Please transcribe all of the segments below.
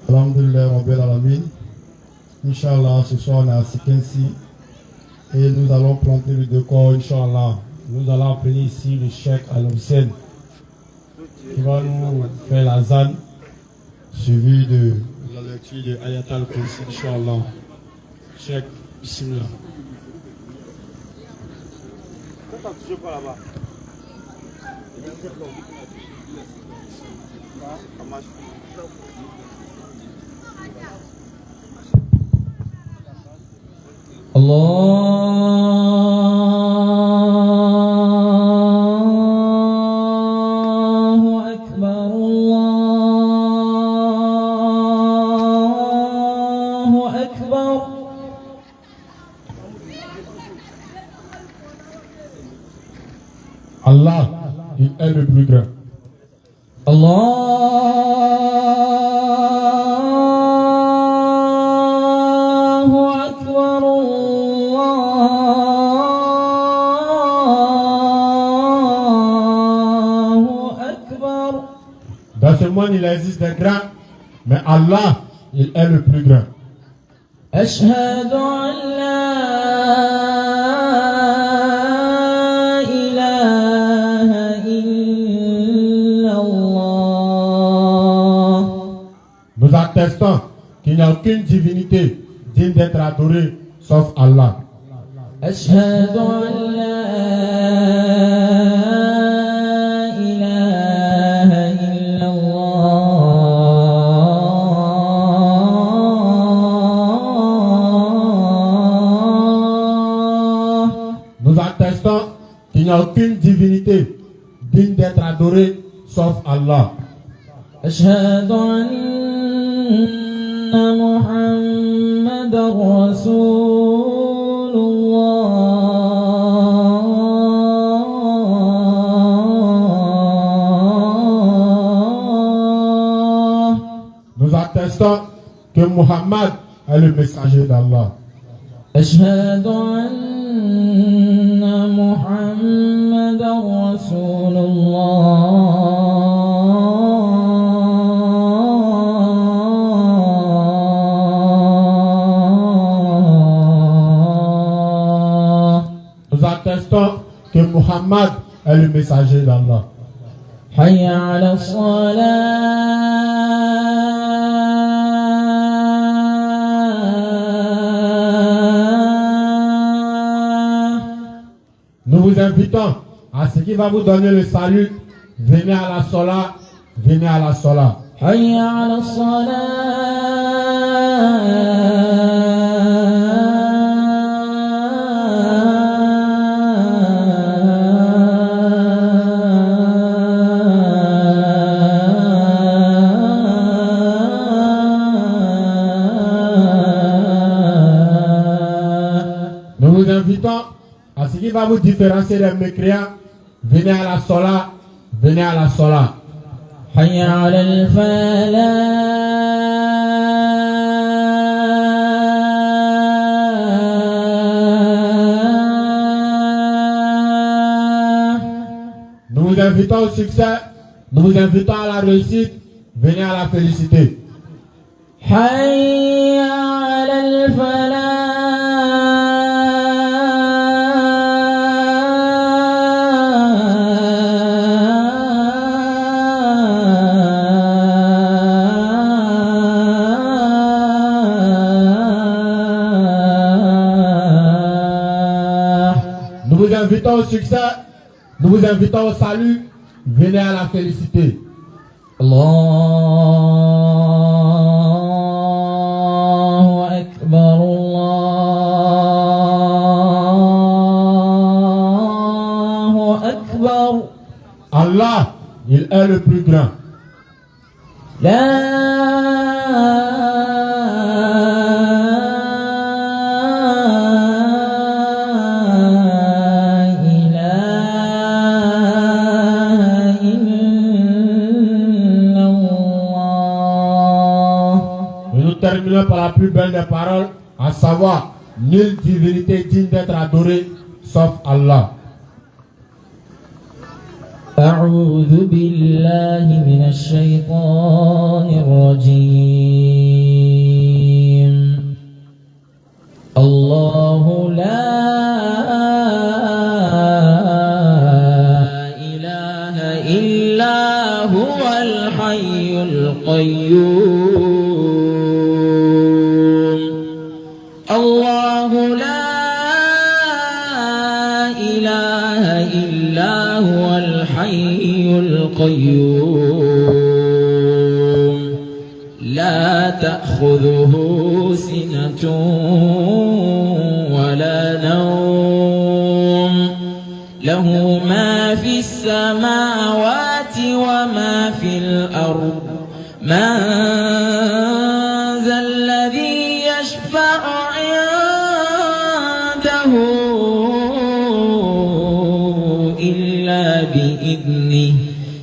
Alhamdulillah, Rabbil Alamin. Inch'Allah, ce soir on est à Sikensi et nous allons planter le décor, Inch'Allah. Nous allons appeler ici le Cheikh Al-Hussein qui va nous faire la zan suivi de la lecture de Ayat al-Kursi, Inch'Allah. Cheikh, bismillah. الله أكبر الله أكبر Allah, il est le plus grand. الله أكبر الله أكبر. Dans ce monde, il existe des grands, mais Allah, il est le plus grand. أشهد أن لا إله إلا الله. Nous attestons qu'il n'y a aucune divinité digne d'être adorée sauf Allah. أشهد أن لا إله إلا الله. Nous attestons qu'il n'y a aucune divinité digne d'être adorée sauf Allah. أشهد أن محمد رسول الله. Nous attestons que Muhammad est le messager d'Allah. أشهد أن محمد رسول الله. Nous attestons que Muhammad est le messager d'Allah. حي على الصلاة. Nous vous invitons à ce qui va vous donner le salut. Venez à la sola, venez à la sola. حي على الصلاة. Nous vous invitons à ce qui va vous différencier des mécréants. Venez à la sola, venez à la sola. حي على الفلاح. Nous vous invitons au succès, nous vous invitons à la réussite. Venez à la félicité. حي على الفلاح. Nous vous invitons au succès, nous vous invitons au salut. Venez à la félicité. الله أكبر الله أكبر. Allah, il est le plus grand. لا إله إلا الله. Et nous terminons par la plus belle des paroles, à savoir, nulle divinité digne d'être adorée, sauf Allah. أعوذ بالله من الشيطان الرجيم. الحي القيوم الله لا إله إلا هو الحي القيوم لا تأخذه سنة ولا نوم له ما في السماوات وما في الأرض من ذا الذي يشفع عنده إلا بإذنه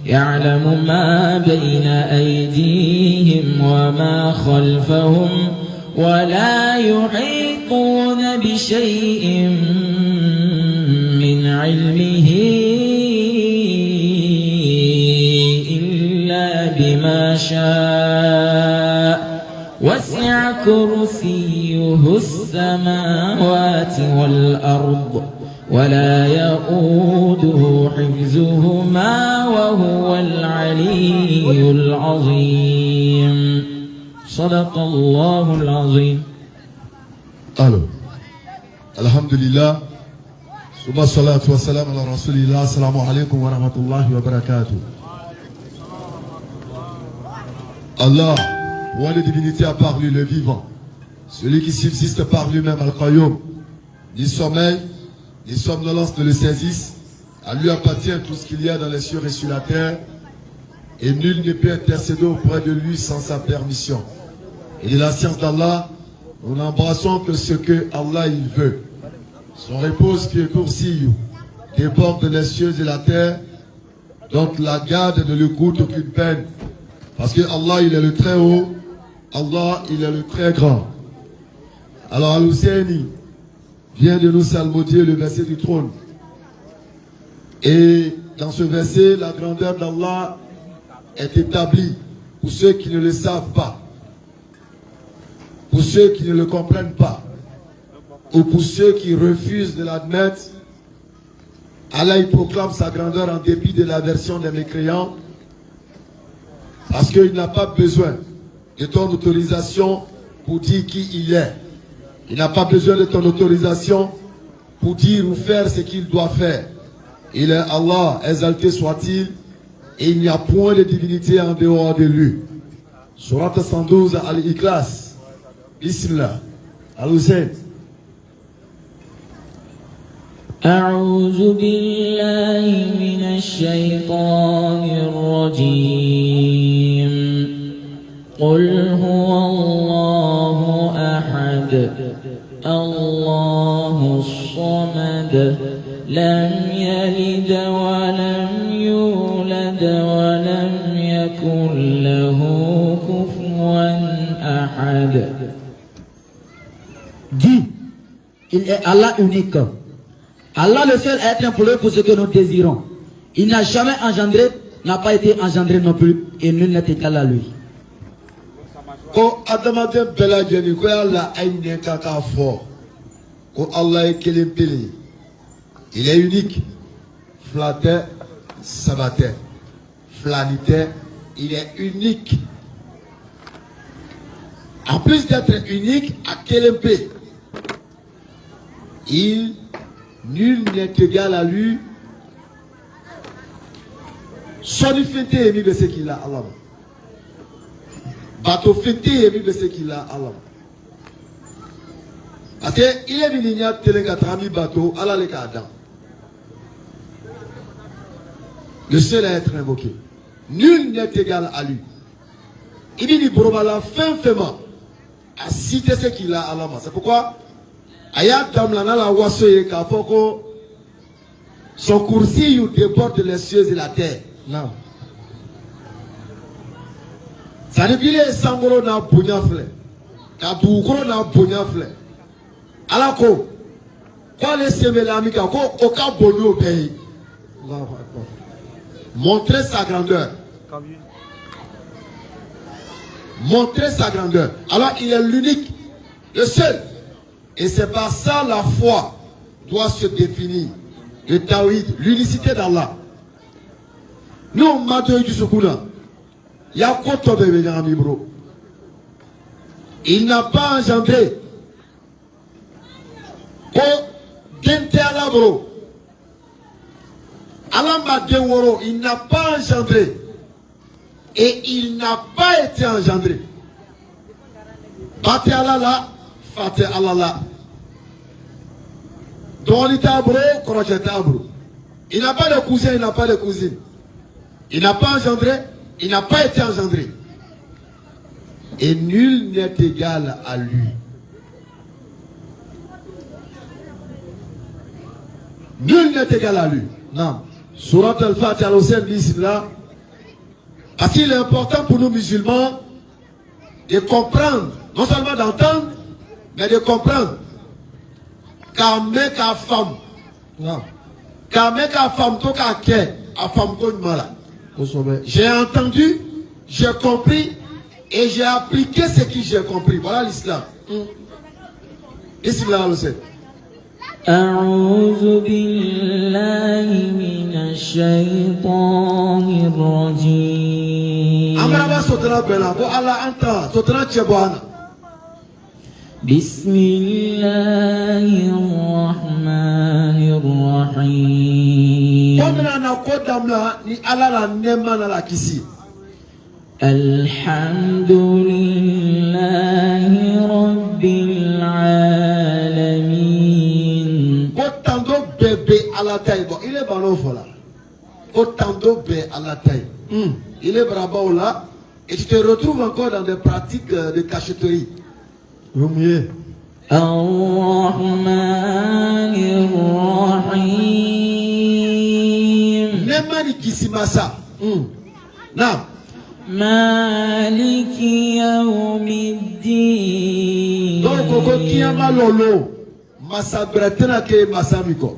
يعلم ما بين أيديهم وما خلفهم ولا يحيطون بشيء من علمه إلا بما شاء وسع كرسيه السماوات والأرض ولا يؤوده حفظهما وهو العلي العظيم صدق الله العظيم. Alors, alhamdulillah, summa salatu wa salam ala rasulillah, assalamu alaikum wa rahmatullahi wa barakatuh. Allah, roi de divinité, a parlé le vivant, celui qui subsiste par lui-même al-Qayyum, ni sommeil, ni somnolence ne le saisissent, à lui appartient tout ce qu'il y a dans les cieux et sur la terre, et nul ne peut intercéder auprès de lui sans sa permission. Et de la science d'Allah, nous n'embrassons que ce que Allah il veut. Son repose qui est coursier déborde les cieux et la terre, donc la garde ne lui coûte aucune peine. Parce que Allah il est le très haut, Allah il est le très grand. Alors Al-Husseini vient de nous salmodier le verset du trône. Et dans ce verset, la grandeur d'Allah est établie pour ceux qui ne le savent pas, pour ceux qui ne le comprennent pas, ou pour ceux qui refusent de l'admettre. Allah il proclame sa grandeur en dépit de l'aversion des mécréants, parce qu'il n'a pas besoin de ton autorisation pour dire qui il est. Il n'a pas besoin de ton autorisation pour dire ou faire ce qu'il doit faire. Il est Allah, exalté soit-il, et il n'y a point de divinité en dehors de lui. Surat 112 Al-Ikhlas. Bismillah. Al-Hussein. أعوذ بالله من الشيطان الرجيم قل هو الله أحد الله الصمد لم يلد ولم يولد ولم يكن له كفوا أحد. Dis, il est Allah unique. Allah le seul est imploré pour ce que nous désirons. Il n'a jamais engendré, n'a pas été engendré non plus, et nul n'est égal à lui. Ko adamaden bɛɛ lajɛlen ko yala a ye ɲɛ ka k'a fɔ ko Allah ye kelen pele ye. Il est unique. Fila tɛ, saba tɛ, filani tɛ, il est unique. En plus d'être unique, à kelen pe, nul n'est égal à lui. Sɔni fɛn tɛ yen min bɛ se k'i la Allah ma. Bateau fêté et puis ce qu'il a Allah. Parce que il est venu à télégatrami bateau Allah le cadran. Le seul à être invoqué. Nul n'est égal à lui. Il dit probablement fin à citer ce qu'il a Allah. C'est pourquoi Ayat Damlana la wasoye kafoko son coursier déborde les cieux et la terre. Non. Ça veut dire que Sangoro n'a bougna flé. Kadougoro n'a bougna flé. Alako. Quand les Semelamika, quand aucun bonheur au pays. Montrer sa grandeur. Montrer sa grandeur. Alors il est l'unique, le seul. Et c'est par ça la foi doit se définir. Le Tawhid, l'unicité d'Allah. Nous, Madoui du Soukouna. Il n'a pas engendré. Il n'a pas engendré. Et il n'a pas été engendré. Fate Allah là, fate Allah là. Il n'a pas de cousin, il n'a pas de cousine. Il n'a pas engendré, il n'a pas été engendré. Et nul n'est égal à lui. Nul n'est égal à lui. Non. Surat al-Fatiha dit là. Parce qu'il est important pour nous musulmans de comprendre, non seulement d'entendre, mais de comprendre. Qu'un mec a femme. Non. Qu'un mec a femme, donc à qui? À femme comme malade. J'ai entendu, j'ai compris et j'ai appliqué ce que j'ai compris. Voilà l'islam. Islam le sait. أعوذ بالله من الشيطان الرجيم بسم الله الرحمن الرحيم الحمد لله رب العالمين. Il est ballon là. Autant d'obé à la taille. Il est bravo là. Et tu te retrouves encore dans des pratiques de cachotterie. Ar-Rahman Ar-Rahim. Nemani kisimasa. Non. Maliki Yawmiddin. Donc koko kiyama lolo. Masabretena ke masamiko.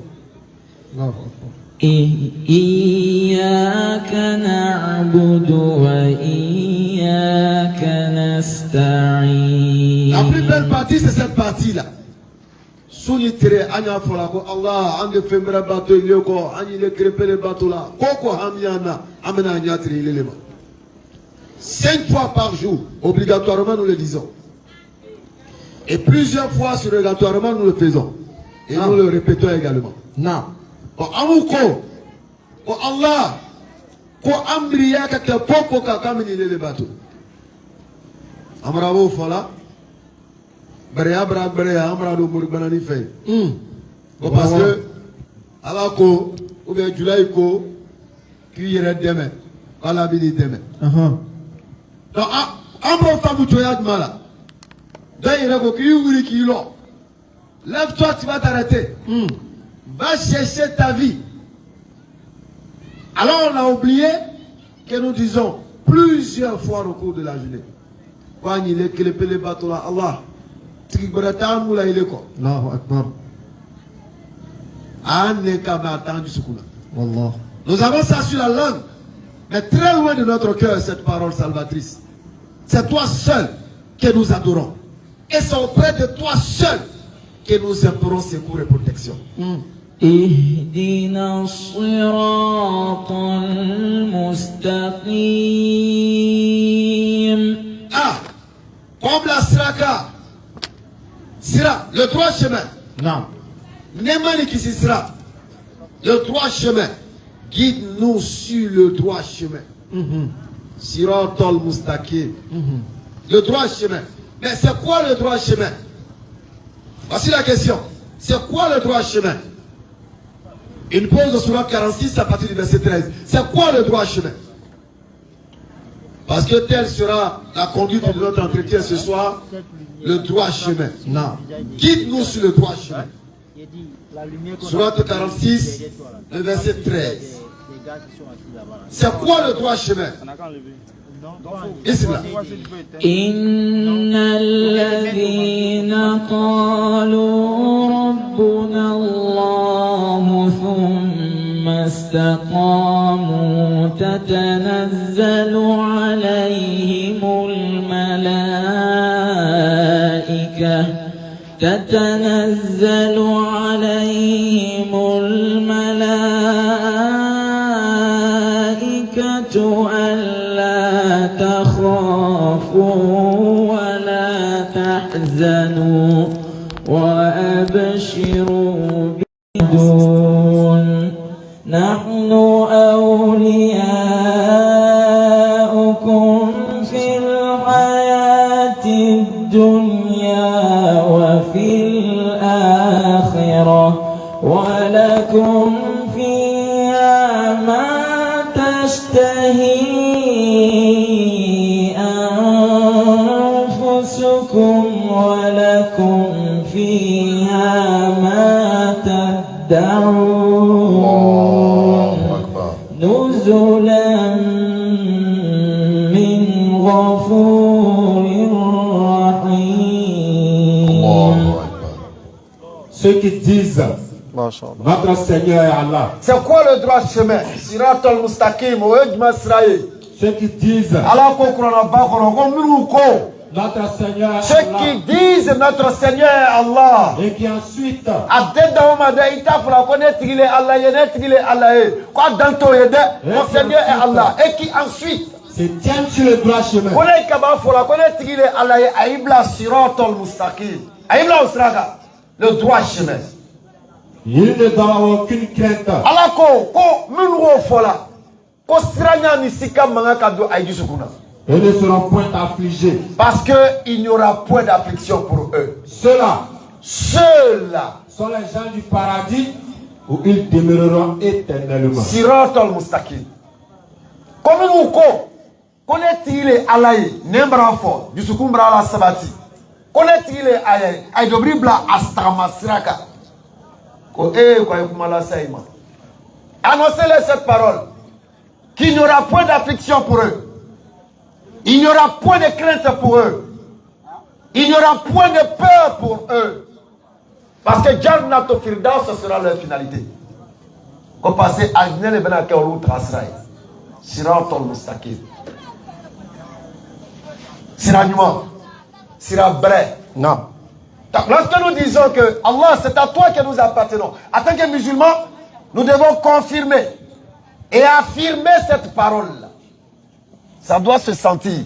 إياك نعبد وإياك نستعين. La plus belle partie c'est cette partie là. Sunitere anya folako Allah ande femra bateau ileko ani le crepe le bateau là. Koko hamiana amena anyatri ilelema. 5 fois par jour obligatoirement nous le disons. Et plusieurs fois surrogatoirement nous le faisons. Et nous le répétons également. Non. Amuko, ko Allah, ko amriya ka ke popo ka kamini le bateau. Amravo fala, brea amrado murbanani fait. Parce que, Allah ko, ou bien Julai ko, qui irait demain, Allah bini demain. Donc, amro famu toyad mala. D'ailleurs, ko ki ouvri ki lo. Lève-toi, tu vas t'arrêter. Va chercher ta vie. Alors on a oublié que nous disons plusieurs fois au cours de la journée. Quand il est que le bateau là, Allah. Nous avons ça sur la langue, mais très loin de notre cœur cette parole salvatrice. C'est toi seul que nous adorons. Et c'est auprès de toi seul que nous implorons secours et protection. اهدنا الصراط المستقيم. Comme la Sraka. Sira, le droit chemin. Non. Nemani qui sera. Le droit chemin. Guide-nous sur le droit chemin. Sirat al-Mustaqim. Le droit chemin. Mais c'est quoi le droit chemin? Voici la question. C'est quoi le droit chemin? Une pause de Surat 46 à partir du verset 13. C'est quoi le droit chemin? Parce que telle sera la conduite de notre entretien ce soir. Le droit chemin. Non. Guide-nous sur le droit chemin. Surat 46, le verset 13. C'est quoi le droit chemin? إن الذين قالوا ربنا الله ثم استقاموا تتنزل عليهم الملائكة ألا تخافوا ولا تحزنوا وأبشروا بدون نحن أولياؤكم في الحياة الدنيا وفي الآخرة ولكم فيها ما تشتهي أنفسكم ولكم فيها ما تدعون نزلا من غفور رحيم. Ceux qui disent notre Seigneur est Allah. C'est quoi le droit chemin? Sirat al-Mustaqim, Ceux qui disent notre Seigneur est ceux Allah. qui disent notre Seigneur est Allah. Et qui ensuite Mon Seigneur est Allah. Et qui ensuite se tiennent sur le droit chemin. le droit chemin. Il ne doit avoir aucune crainte. Allah ko minwo fola ko siranya ni sika manga kado ayi sukuna. Ils ne seront point affligés. Parce que il n'y aura point d'affliction pour eux. Ceux-là sont les gens du paradis où ils demeureront éternellement. Siratal mustaqim. Comme nous connaît-il Allah nembra fo du sukumbra la sabati. Connaît-il ay dobri bla astama siraka. Annoncez-les cette parole qu'il n'y aura point d'affliction pour eux. Il n'y aura point de crainte pour eux. Il n'y aura point de peur pour eux. Parce que Jannat al-Firdaus, ce sera leur finalité. Comme passer à Gnel Ben Akeoru Trasraï. Sirat al-Mustaqim. Siragnement. Sirabré. Non. Lorsque nous disons que Allah, c'est à toi que nous appartenons, en tant que musulmans, nous devons confirmer et affirmer cette parole-là. Ça doit se sentir.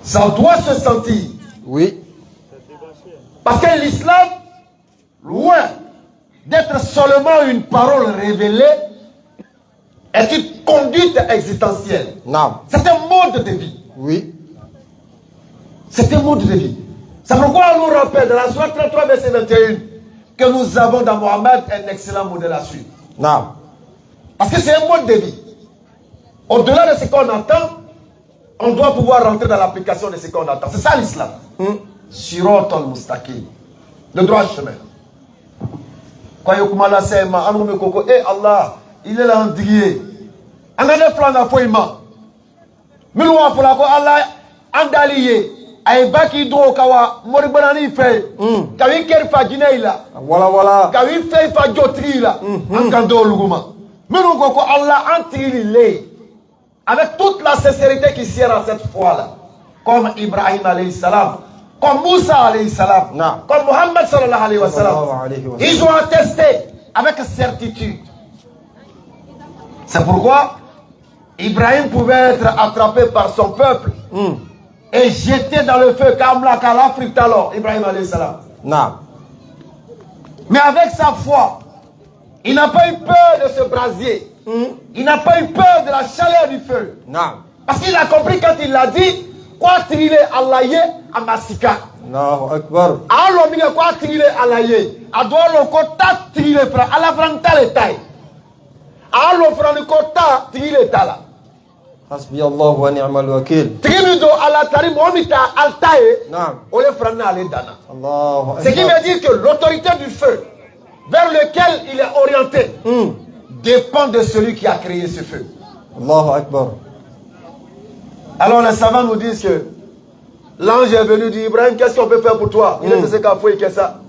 Ça doit se sentir. Oui. Parce que l'islam, loin d'être seulement une parole révélée, est une conduite existentielle. Non. C'est un mode de vie. Oui. C'est un mode de vie. C'est pourquoi on nous rappelle dans la sourate 33, verset 21, que nous avons dans Mohammed un excellent modèle à suivre. Non. Parce que c'est un mode de vie. Au-delà de ce qu'on entend, on doit pouvoir rentrer dans l'application de ce qu'on entend. C'est ça l'islam. Sirat al-Mustaqim. Le droit chemin. Quand il y a Allah, il est là en dié. On a des plans d'affoiement. Mais nous avons Allah andalié. Ay baki do kawa moribanani fe kawi kerfa jineila Voilà. kawi fe fa jotrila ankando luguma menu ko Allah antiri le avec toute la sincérité qui sert à cette foi là comme Ibrahim alayhi salam comme Moussa alayhi salam comme Mohammed sallallahu alayhi wa sallam ils ont attesté avec certitude. C'est pourquoi Ibrahim pouvait être attrapé par son peuple et jeté dans le feu comme la l'Afrique alors, Ibrahim alayhi salam. Non. Mais avec sa foi, il n'a pas eu peur de ce brasier. Il n'a pas eu peur de la chaleur du feu. Non. Parce qu'il a compris quand il l'a dit, quoi tirer Allah à Massika. Non, Akbar. Alors, il quoi tirer Allah à doit le kota tirer à la franta le taille. Alors, frère le kota tirer là. Hasbi Allah wa ni'mal wakil. Trimido ala tarim omita altae. Non. Ole frana ale dana. Allah. Ce qui veut dire que l'autorité du feu vers lequel il est orienté dépend de celui qui a créé ce feu. Allahu Akbar. Alors les savants nous disent que l'ange est venu dire Ibrahim, qu'est-ce qu'on peut faire pour toi? Il est de ce qu'a fait que ça.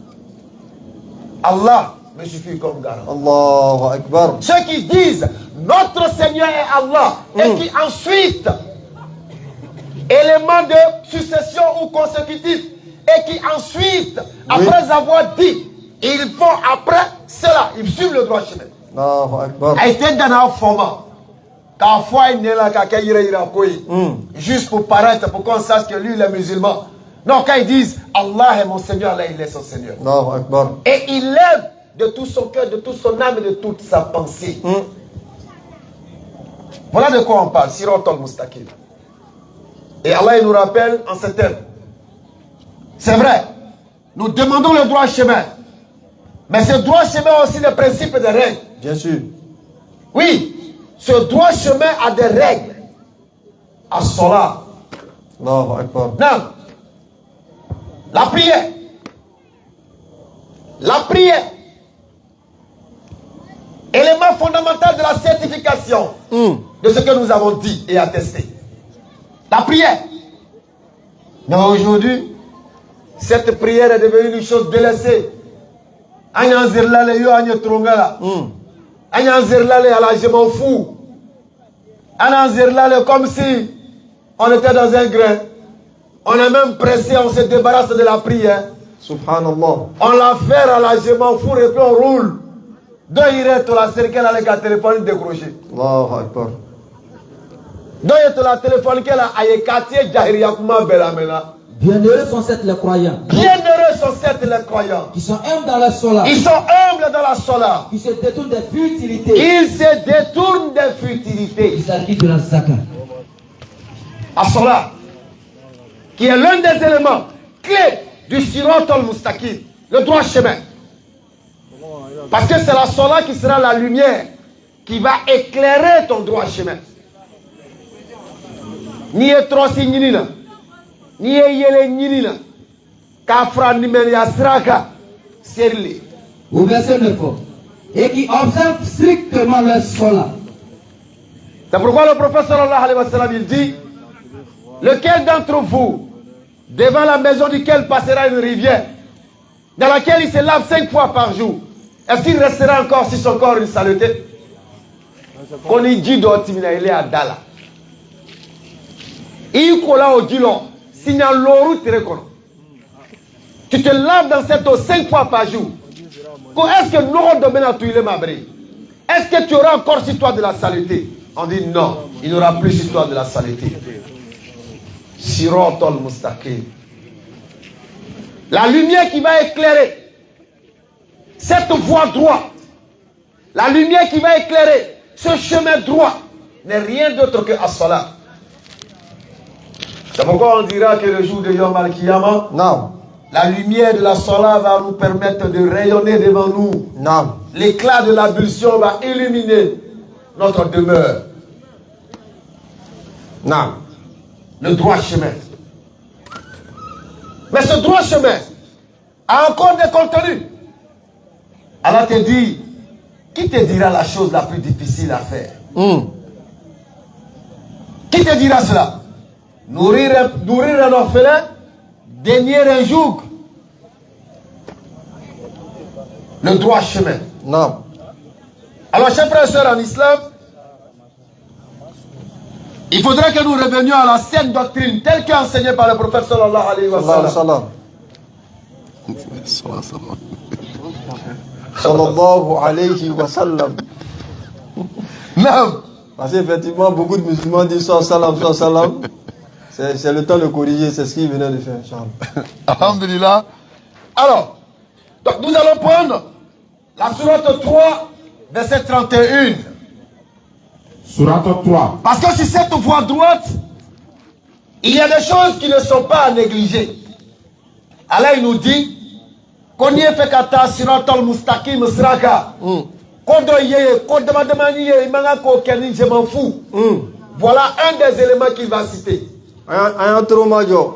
Allah me suffit comme garant. Allahu Akbar. Ceux qui disent notre Seigneur est Allah et qui ensuite, élément de succession ou consécutif, et qui ensuite, après avoir dit, ils font après cela, ils suivent le droit chemin. Allahu Akbar. A été dans un format. Juste pour paraître, pour qu'on sache que lui il est musulman. Non, quand ils disent Allah est mon Seigneur, Allah il est son Seigneur. Et il l'aime de tout son cœur, de toute son âme et de toute sa pensée. Voilà de quoi on parle, Sirat al-Mustaqim. Et Allah il nous rappelle en ces termes. C'est vrai, nous demandons le droit chemin. Mais ce droit chemin a aussi des principes et des règles. Bien sûr. Oui, ce droit chemin a des règles. As-salat. Allahu Akbar. Non. La prière. La prière. Élément fondamental de la certification de ce que nous avons dit et attesté. La prière. Mais aujourd'hui, cette prière est devenue une chose délaissée. Je m'en fous. Comme si on était dans un grain. On a même pressé, on se débarrasse de la prière. Subhanallah. On la fait à la je m'en fous et puis on roule. Deux irait la cercle avec la téléphone décroché. Allahu Akbar. Deux irait la téléphone qu'elle a quartier Jahiriya Kuma Belamela. Bienheureux sont certes les croyants. Bienheureux sont certes les croyants. Qui sont humbles dans la sola. Ils sont humbles dans la sola. Qui se détournent des futilités. Ils se détournent des futilités. Il s'agit de la zakat. À sola, qui est l'un des éléments clés du Sirat al-Mustaqim, le droit chemin. Parce que c'est la sola qui sera la lumière qui va éclairer ton droit chemin. Ni etrosi nyinina, ni yele nyinina, kafra nimen yasraka, serli. Au verset 9. Et qui observent strictement leur sola. C'est pourquoi le prophète sallallahu alayhi wa sallam il dit, lequel d'entre vous, devant la maison duquel passera une rivière, dans laquelle il se lave 5 fois par jour, est-ce qu'il restera encore sur son corps une saleté? Qu'on y dit d'Otimina, il est à Dala. Il colla au dilon, signal l'eau tu te laves dans cette eau 5 fois par jour. Est-ce que nous devons tuer ma brie? Est-ce que tu auras encore sur toi de la saleté? On dit non, il n'y aura plus sur toi de la saleté. Sirat al-Mustaqim. La lumière qui va éclairer cette voie droite, la lumière qui va éclairer ce chemin droit n'est rien d'autre que as-salat. C'est pourquoi on dira que le jour de Yom al-Kiyama, la lumière de la salat va nous permettre de rayonner devant nous. L'éclat de l'ablution va illuminer notre demeure. Le droit chemin. Mais ce droit chemin a encore des contenus. Allah te dit, qui te dira la chose la plus difficile à faire? Qui te dira cela? Nourrir un orphelin, dénier un joug. Le droit chemin. Alors, chers frères et sœurs en islam, il faudrait que nous revenions à la saine doctrine telle qu'enseignée par le prophète sallallahu alayhi wa sallam. Sallallahu alayhi wa sallam. Non. Parce qu'effectivement, beaucoup de musulmans disent sallallahu salam. C'est le temps de corriger, c'est ce qu'il venait de faire, Charles. Alhamdulillah. Alors, donc nous allons prendre la sourate 3, verset 31. Sourate 3. Parce que sur cette voie droite, il y a des choses qui ne sont pas à négliger. Allah il nous dit qu'on y est fait kata sirat al-mustaqim sraka. Kodo yeye, kodo madamani yeye, manga ko keni, je m'en fous. Voilà un des éléments qu'il va citer.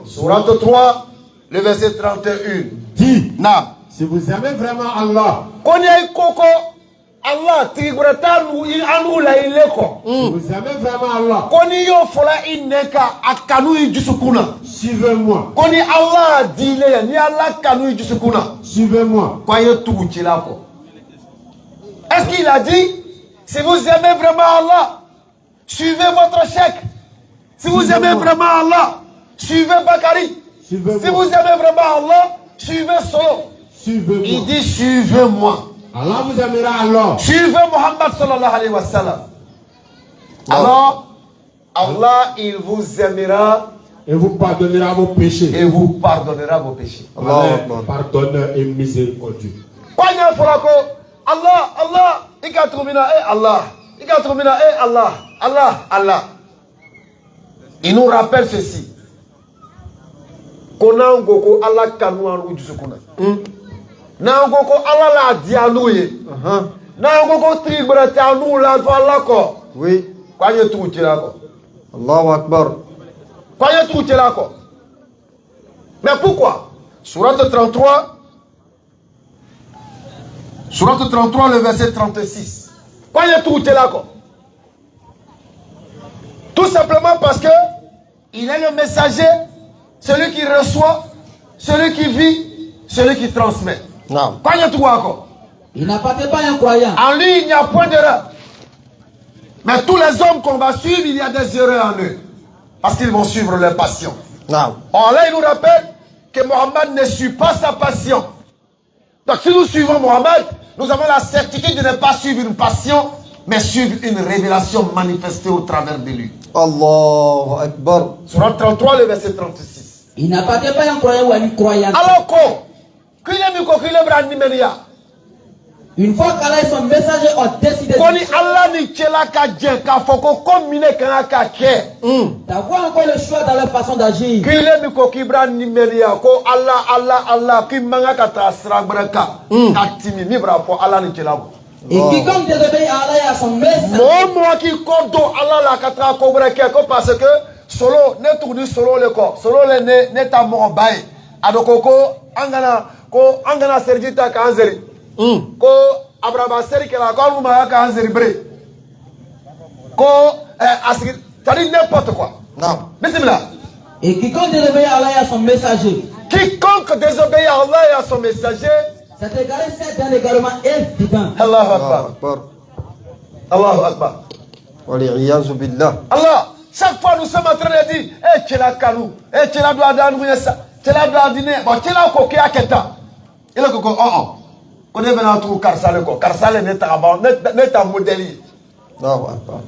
Sourate 3, le verset 31. Dis, Na. si vous aimez vraiment Allah, Qu'on y ait koko, Allah, tigretan ou il anou la ileko. si vous aimez vraiment Allah, Qu'on y yo fola ineka akanu ijusukuna. suivez-moi, Qu'on y Allah dile, ni Allah kanu ijusukuna. suivez-moi. Croyez tout chilako. Est-ce qu'il a dit, si vous aimez vraiment Allah, suivez votre chèque. Si vous aimez vraiment Allah, suivez Bakari. Si vous aimez vraiment Allah, suivez Solo. Suivez-moi. Il dit suivez-moi. Allah vous aimera alors. Suivez Muhammad sallallahu alayhi wa sallam. Alors, Allah, il vous aimera et vous pardonnera vos péchés. et vous pardonnera vos péchés. Allah, pardonneur et miséricordieux. Allah, Allah, Allah, Allah. Il nous rappelle ceci. Qu'on a un goko Allah kanou en route jusqu'au na un goko Allah la dianouye. Na un goko tribre tanou la Allah ko. Oui. Quoi y tout là ko. Allahu Akbar. Quoi y tout là ko. Mais pourquoi? Sourate 33. Sourate 33 le verset 36. Quoi y tout là ko. Tout simplement parce que il est le messager, celui qui reçoit, celui qui vit, celui qui transmet. Non. Quoi y a tout encore? Il n'appartient pas à un croyant. En lui, il n'y a point d'erreur. Mais tous les hommes qu'on va suivre, il y a des erreurs en eux. Parce qu'ils vont suivre leur passion. Non. Or là, il nous rappelle que Mohammed ne suit pas sa passion. Donc si nous suivons Mohammed, nous avons la certitude de ne pas suivre une passion, mais suivre une révélation manifestée au travers de lui. Allahu Akbar. Sur 33, le verset 36. Il n'appartient pas à un croyant ou à une croyante. Alors qu'il est mis qu'il est brandi melia. Une fois qu'Allah et son messager ont décidé Koni Allah ni chela ka djen ka foko combine kana ka ke. d'avoir encore le choix dans leur façon d'agir. Qu'il est mis qu'il brandi melia ko Allah ki manga ka trasra braka. Katimi ni bra po Allah ni chela. Et quiconque désobéit à Allah et à son messager. Moi qui kodo Allah la katra ko braka ko parce que solo ne tourni solo le ko. Solo le ne ta mo bae. Adoko ko angana serjita ka anzeri. Ko Abraham seri que la ko ma ka anzeri bre. Ko asiri ça dit n'importe quoi. Non. Bismillah. Et quiconque désobéit à Allah et à son messager. Quiconque désobéit à Allah et à son messager. Cet égaré, c'est un égarement évident. Allahu Akbar. Allahu Akbar. Wali'iyyazu billah. Allah, chaque fois nous sommes en train de dire, tu l'as calou, tu l'as doit donner ça, tu l'as doit dîner, bon, tu l'as coqué à Keta. Il a coqué, on est venu à tout Karsale, Karsale n'est pas modèle. Allahu Akbar.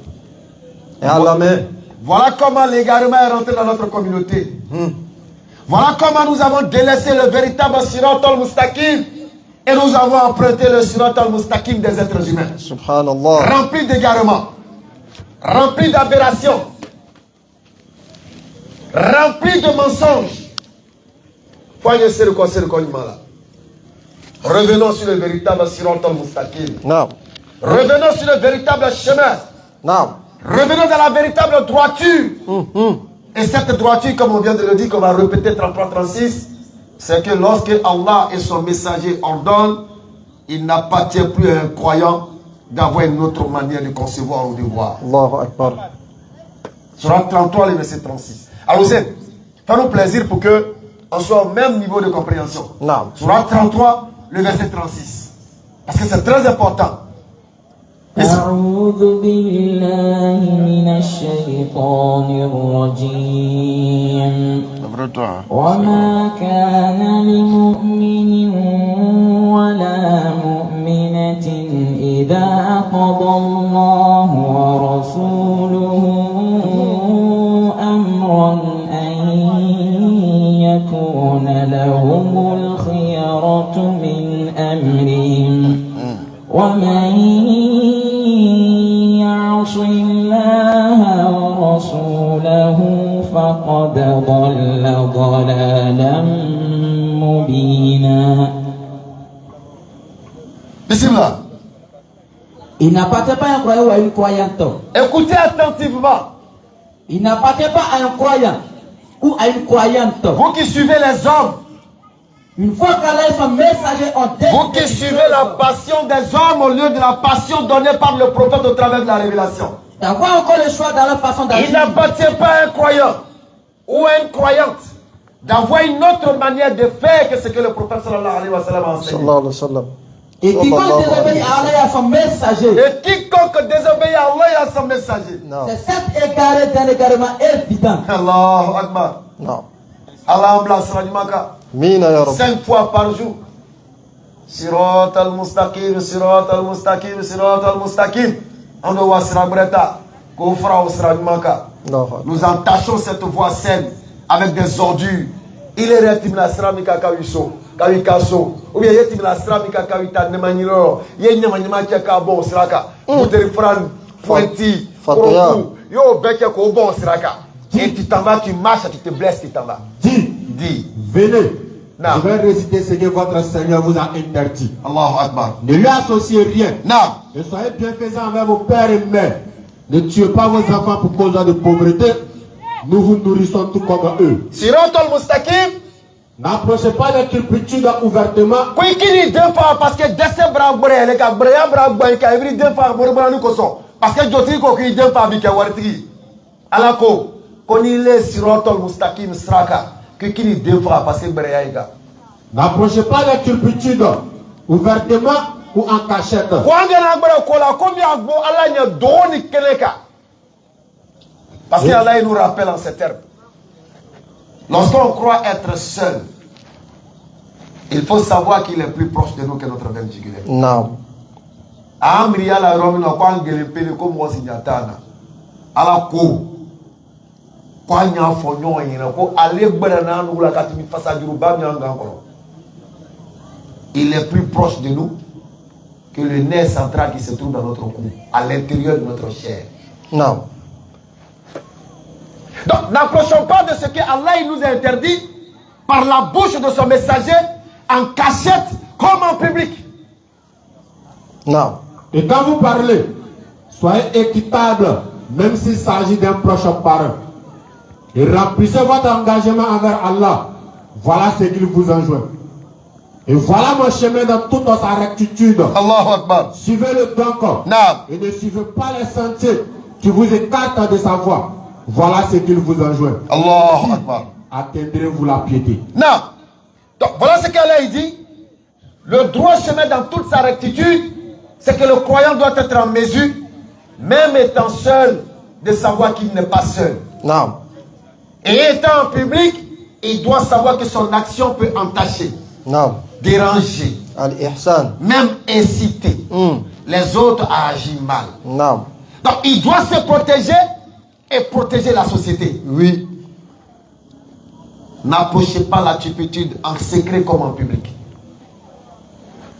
Et Allah, mais. Voilà comment l'égarement est rentré dans notre communauté. Voilà comment nous avons délaissé le véritable Sirat al-Mustaqim et nous avons emprunté le Sirat al-Mustaqim des êtres humains. Subhanallah. Rempli d'égarements, rempli d'aberrations, rempli de mensonges. Revenons sur le véritable Sirat al-Mustaqim. Non. Revenons sur le véritable chemin. Non. Revenons dans la véritable droiture. Et cette droiture, comme on vient de le dire, qu'on va répéter 33-36, c'est que lorsque Allah et son messager ordonnent, il n'appartient plus à un croyant d'avoir une autre manière de concevoir ou de voir. Allahu Akbar. Sur 33, le verset 36. Alors, fais-nous plaisir pour qu'on soit au même niveau de compréhension. Non. Sur 33, le verset 36. Parce que c'est très important. أعوذ بالله من الشيطان الرجيم وما كان لمؤمن ولا مؤمنة إذا قضى الله ورسوله أمرا أن يكون لهم الخيرة من أمرهم ومن يعص الله ورسوله فقد ضل ضلالا مبينا. Bismillah. Il n'appartient pas à un croyant ou à une croyante. Écoutez attentivement. Il n'appartient pas à un croyant ou à une croyante. Vous qui suivez les hommes, une fois qu'Allah et son messager ont décidé, vous qui suivez la passion des hommes au lieu de la passion donnée par le prophète au travers de la révélation, d'avoir encore le choix dans leur façon d'agir. il n'appartient pas à un croyant ou à une croyante d'avoir une autre manière de faire que ce que le prophète sallallahu alayhi wa sallam a enseigné. Sallallahu alayhi wa sallam. Et quiconque désobéit à Allah et à son messager, Et quiconque désobéit à Allah et à son messager, c'est cet égaré d'un égarement évident. Allahu Akbar. Non. Allah embrasse Radimaka. Mina ya Rabbi. 5 fois par jour. Sirat al-Mustaqim, Sirat al-Mustaqim, Sirat al-Mustaqim. On doit voir Sirabreta. Nous entachons cette voie saine avec des ordures. Il est rétim la sramika kawiso, kawikaso. Ou bien rétim la sramika kawita nemaniro. Yé nemanima kia bon sraka. Mouteri fran, pointi, koroku. Yo beke ko bon sraka. Et tu t'en vas, tu marches, tu te blesses, tu t'en vas. Dis. Venez. Non. Je vais réciter ce que votre Seigneur vous a interdit. Allahu Akbar. Ne lui associez rien. Non. Ne soyez bienfaisants envers vos pères et mères. Ne tuez pas vos enfants pour cause de pauvreté. Nous vous nourrissons tout comme eux. Siratul Mustaqim. N'approchez pas des turpitudes ouvertement. Kouikini deux fois parce que desse bragbre, les gars, brea bragbre, qui a écrit deux fois, borobra nous koso. Parce que Joti ko qui deux fois bike warti. Alako, konile Siratul Mustaqim sraka. Kouikini deux fois parce que brea ega. N'approchez pas des turpitudes ouvertement ou en cachette. Parce qu'Allah il nous rappelle en ces termes. Lorsqu'on croit être seul, il faut savoir qu'il est plus proche de nous que notre veine jugulaire. Non. Amriya la romina kwa ngelepele ko mo signatana. Ala ko. Kwa nya fonyo yina ko ale gbara na nu la katimi fasajuru ba mi anga ko. Il est plus proche de nous que le nerf central qui se trouve dans notre cou, à l'intérieur de notre chair. Non. Donc, n'approchons pas de ce que Allah il nous a interdit par la bouche de son messager, en cachette comme en public. Non. Et quand vous parlez, soyez équitable, même s'il s'agit d'un proche parent. Et remplissez votre engagement envers Allah. Voilà ce qu'il vous enjoint. Et voilà mon chemin dans toute sa rectitude. Allahu Akbar. Suivez-le donc. Non. Et ne suivez pas les sentiers qui vous écartent de sa voie. Voilà ce qu'il vous enjoint. Allahu Akbar. Atteindrez-vous la piété. Non. Donc voilà ce qu'Allah dit. Le droit chemin dans toute sa rectitude, c'est que le croyant doit être en mesure, même étant seul, de savoir qu'il n'est pas seul. Non. Et étant en public, il doit savoir que son action peut entacher, Non. déranger, Al-Ihsan. même inciter les autres à agir mal. Non. Donc il doit se protéger et protéger la société. Oui. N'approchez pas la turpitude en secret comme en public.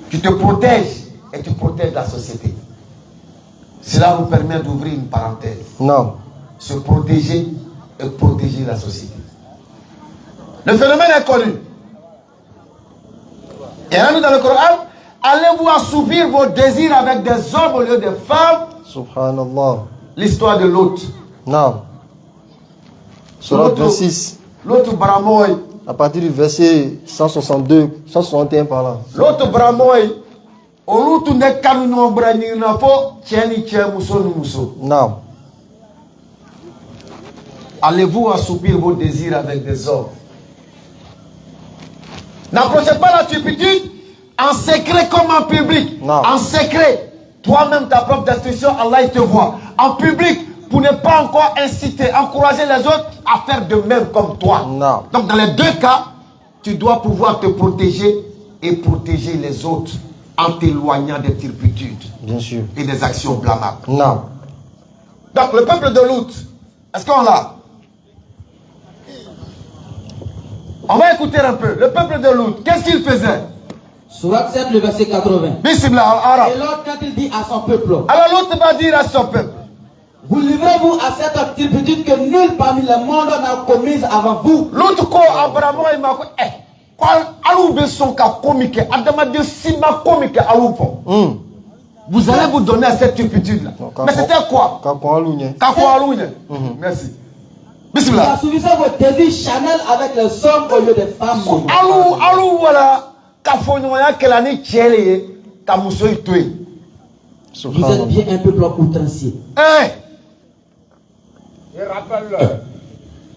Tu te protèges et tu protèges la société. Cela vous permet d'ouvrir une parenthèse. Non. Se protéger et protéger la société. Le phénomène est connu. Et là, nous dans le Coran, allez-vous assouvir vos désirs avec des hommes au lieu des femmes? Subhanallah. L'histoire de l'autre. Non. Surat 26. L'autre Bramoy. À partir du verset 162, 161 par là. L'autre Bramoy. Olutu ne kanu no brani na fo tieni tie muso nu muso. Non. Allez-vous assoupir vos désirs avec des hommes? N'approchez pas la turpitude en secret comme en public. Non. En secret, toi-même ta propre destruction, Allah il te voit. En public, pour ne pas encore inciter, encourager les autres à faire de même comme toi. Non. Donc dans les deux cas, tu dois pouvoir te protéger et protéger les autres en t'éloignant des turpitudes. Bien sûr. Et des actions blâmables. Non. Donc le peuple de Lut, est-ce qu'on l'a? On va écouter un peu. Le peuple de Lut, qu'est-ce qu'il faisait? Surat 7, le verset 80. Bismillah, arabe. Et l'autre, quand il dit à son peuple, Alors l'autre va dire à son peuple, vous livrez-vous à cette turpitude que nul parmi les mondes n'a commise avant vous. l'autre ko Abraham il m'a dit, quoi alou be son ka comique, adama de sima comique alou po. Vous allez vous donner à cette turpitude là. Mais c'était quoi? Kako alou. Merci. Vous Bismillah. assouvissez vos désirs charnels avec les hommes au lieu des femmes. Alou voilà. Kafo nyoya kelani tchele ka muso itwe. Vous êtes bien un peuple outrancier. Hein?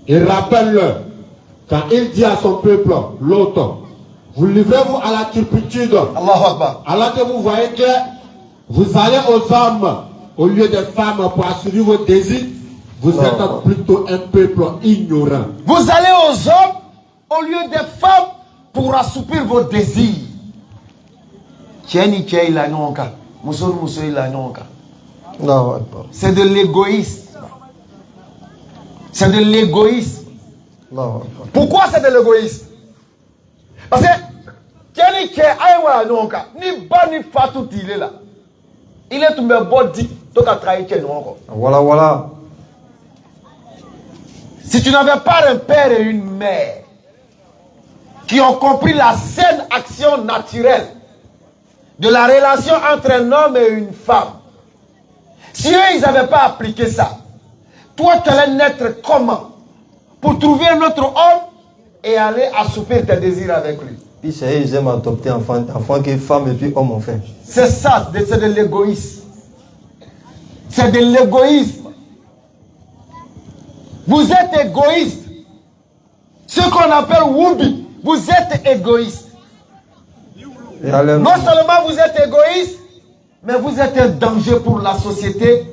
Et rappelle-le, quand il dit à son peuple, l'autre, vous livrez-vous à la turpitude, Allahu Akbar. alors que vous voyez que vous allez aux hommes au lieu des femmes pour assurer vos désirs, vous êtes plutôt un peuple ignorant. Vous allez aux hommes au lieu des femmes pour assoupir vos désirs. C'est de l'égoïsme. C'est de l'égoïsme. Pourquoi c'est de l'égoïsme? Parce que quelqu'un qui est ni bas ni fatou il est là. Il est tout le body donc à trahir quelqu'un encore. Voilà, voilà. Si tu n'avais pas un père et une mère qui ont compris la saine action naturelle de la relation entre un homme et une femme, si eux ils n'avaient pas appliqué ça, toi tu allais naître comment pour trouver un autre homme et aller assoupir tes désirs avec lui? Puis c'est ils aiment adopter enfant que femme et puis homme en fait. C'est ça, c'est de l'égoïsme. C'est de l'égoïsme. Vous êtes égoïste. Ce qu'on appelle Woubi, vous êtes égoïste. Non seulement vous êtes égoïste, mais vous êtes un danger pour la société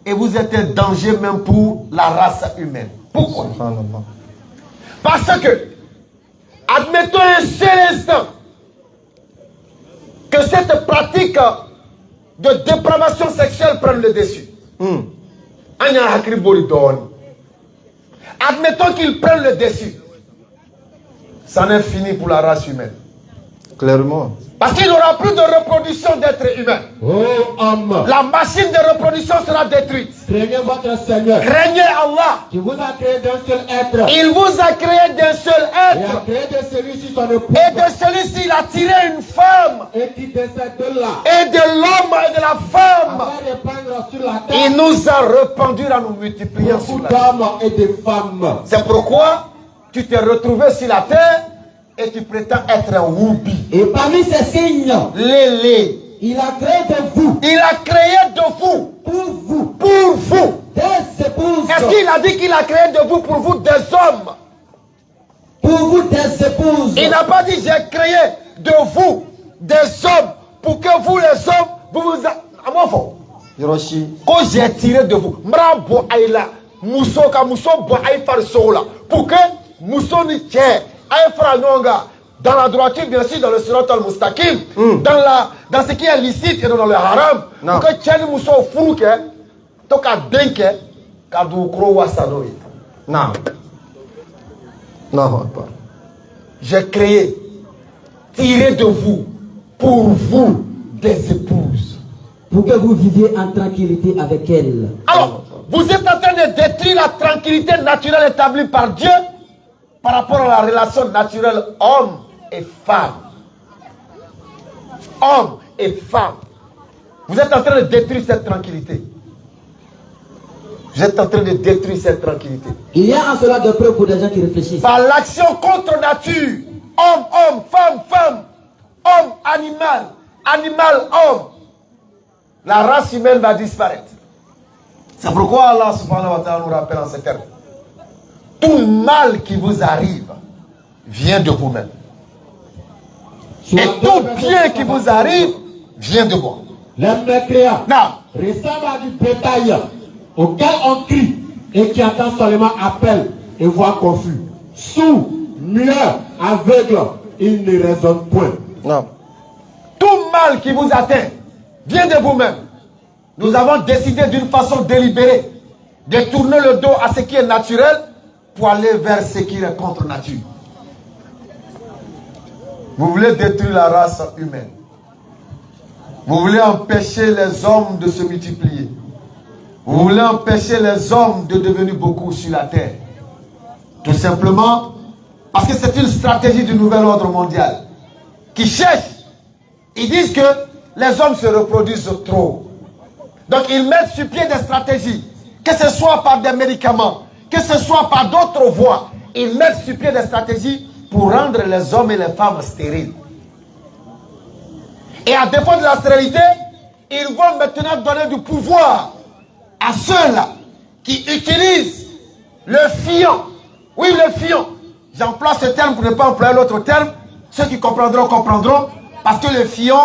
et vous êtes un danger même pour la race humaine. Pourquoi? Parce que, admettons un seul instant que cette pratique de dépravation sexuelle prenne le dessus. Admettons qu'il prenne le dessus. Ça n'est fini pour la race humaine. Clairement. Parce qu'il n'y aura plus de reproduction d'êtres humains. Oh, homme. La machine de reproduction sera détruite. Craignez votre Seigneur. Craignez Allah. Qui vous a créé d'un seul être. Il vous a créé d'un seul Et être. a créé de celui-ci son épouse. Et de celui-ci, il a tiré une femme. Et qui de ces deux-là. Et de l'homme et de la femme. Va répandre sur la terre. Il nous a répandu à nous multiplier sur Beaucoup la terre. d'hommes et de femmes. C'est pourquoi tu t'es retrouvé sur la terre et tu prétends être un woubi. Et parmi ces signes, Lélé. il a créé de vous, Il a créé de vous. pour vous, Pour vous. des épouses. Est-ce qu'il a dit qu'il a créé de vous pour vous des hommes? Pour vous, des épouses. Il n'a pas dit j'ai créé de vous des hommes pour que vous les hommes, vous vous... À mon fond. Hiroshi. Quand j'ai tiré de vous, Mrambo Aïla, Mousso Bo Aïfar Sola, pour que Mousso ni tient, Aïfra Nonga, dans la droiture, bien sûr, dans le Surat al-Mustaqim, dans ce qui est licite et dans le haram, pour que Tchani Mousso Fouke, Toka Denke, Kadou Kro Wasanoi. Non. Non, pas. J'ai créé, tiré de vous, pour vous, des épouses. Pour que vous viviez en tranquillité avec elles. Alors, vous êtes en train de détruire la tranquillité naturelle établie par Dieu par rapport à la relation naturelle homme et femme. Homme et femme. Vous êtes en train de détruire cette tranquillité. Vous êtes en train de détruire cette tranquillité. Il y a en cela de preuves pour des gens qui réfléchissent. Par l'action contre nature. Homme, homme, femme, femme. Homme, animal. Animal, homme. La race humaine va disparaître. C'est pourquoi Allah subhanahu wa ta'ala nous rappelle en ces termes. Tout mal qui vous arrive vient de vous-même. Et tout bien qui vous arrive vient de moi. L'homme mécréant Non. ressemble à du bétail auquel on crie et qui entend seulement appel et voix confus. Sourd, muet, aveugle, il ne raisonne point. Non. Tout mal qui vous atteint vient de vous-même. Nous avons décidé d'une façon délibérée de tourner le dos à ce qui est naturel pour aller vers ce qui est contre nature. Vous voulez détruire la race humaine. Vous voulez empêcher les hommes de se multiplier. Vous voulez empêcher les hommes de devenir beaucoup sur la terre. Tout simplement parce que c'est une stratégie du nouvel ordre mondial qui cherche. Ils disent que les hommes se reproduisent trop. Donc ils mettent sur pied des stratégies, que ce soit par des médicaments, que ce soit par d'autres voies. Ils mettent sur pied des stratégies pour rendre les hommes et les femmes stériles. Et à défaut de la stérilité, ils vont maintenant donner du pouvoir à ceux-là qui utilisent le fion. Oui, le fion. J'emploie ce terme pour ne pas employer l'autre terme. Ceux qui comprendront, comprendront. Parce que le fion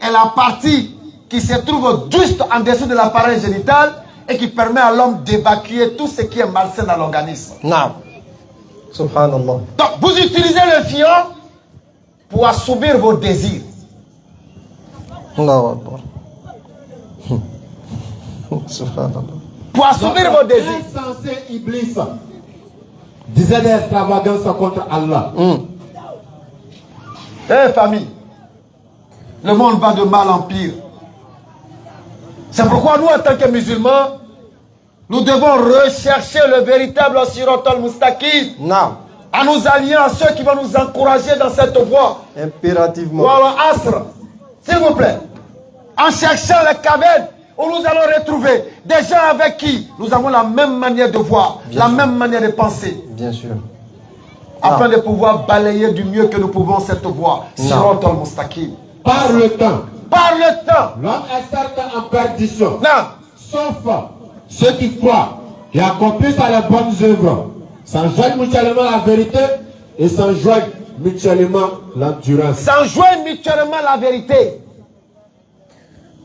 est la partie qui se trouve juste en dessous de l'appareil génital et qui permet à l'homme d'évacuer tout ce qui est malsain dans l'organisme. Non. Subhanallah. Donc, vous utilisez le fion pour assouvir vos désirs. Non, Subhanallah. Pour assouvir vos désirs. Insensé Iblis, disaient des extravagances contre Allah. Eh famille, le monde va de mal en pire. C'est pourquoi nous, en tant que musulmans, nous devons rechercher le véritable Sirat al-Mustaqim. Non. En nous alliant à ceux qui vont nous encourager dans cette voie. Impérativement. Voilà, Asr, s'il vous plaît. En cherchant les cavernes où nous allons retrouver des gens avec qui nous avons la même manière de voir, la même manière de penser. Bien sûr. Afin de pouvoir balayer du mieux que nous pouvons cette voie. Sirat al-Mustaqim. Par le temps. Par le temps. L'homme est certes en perdition. Non. Sauf ceux qui croient et accomplissent les bonnes œuvres, s'enjoignent mutuellement la vérité et s'enjoignent mutuellement l'endurance. S'enjoignent mutuellement la vérité.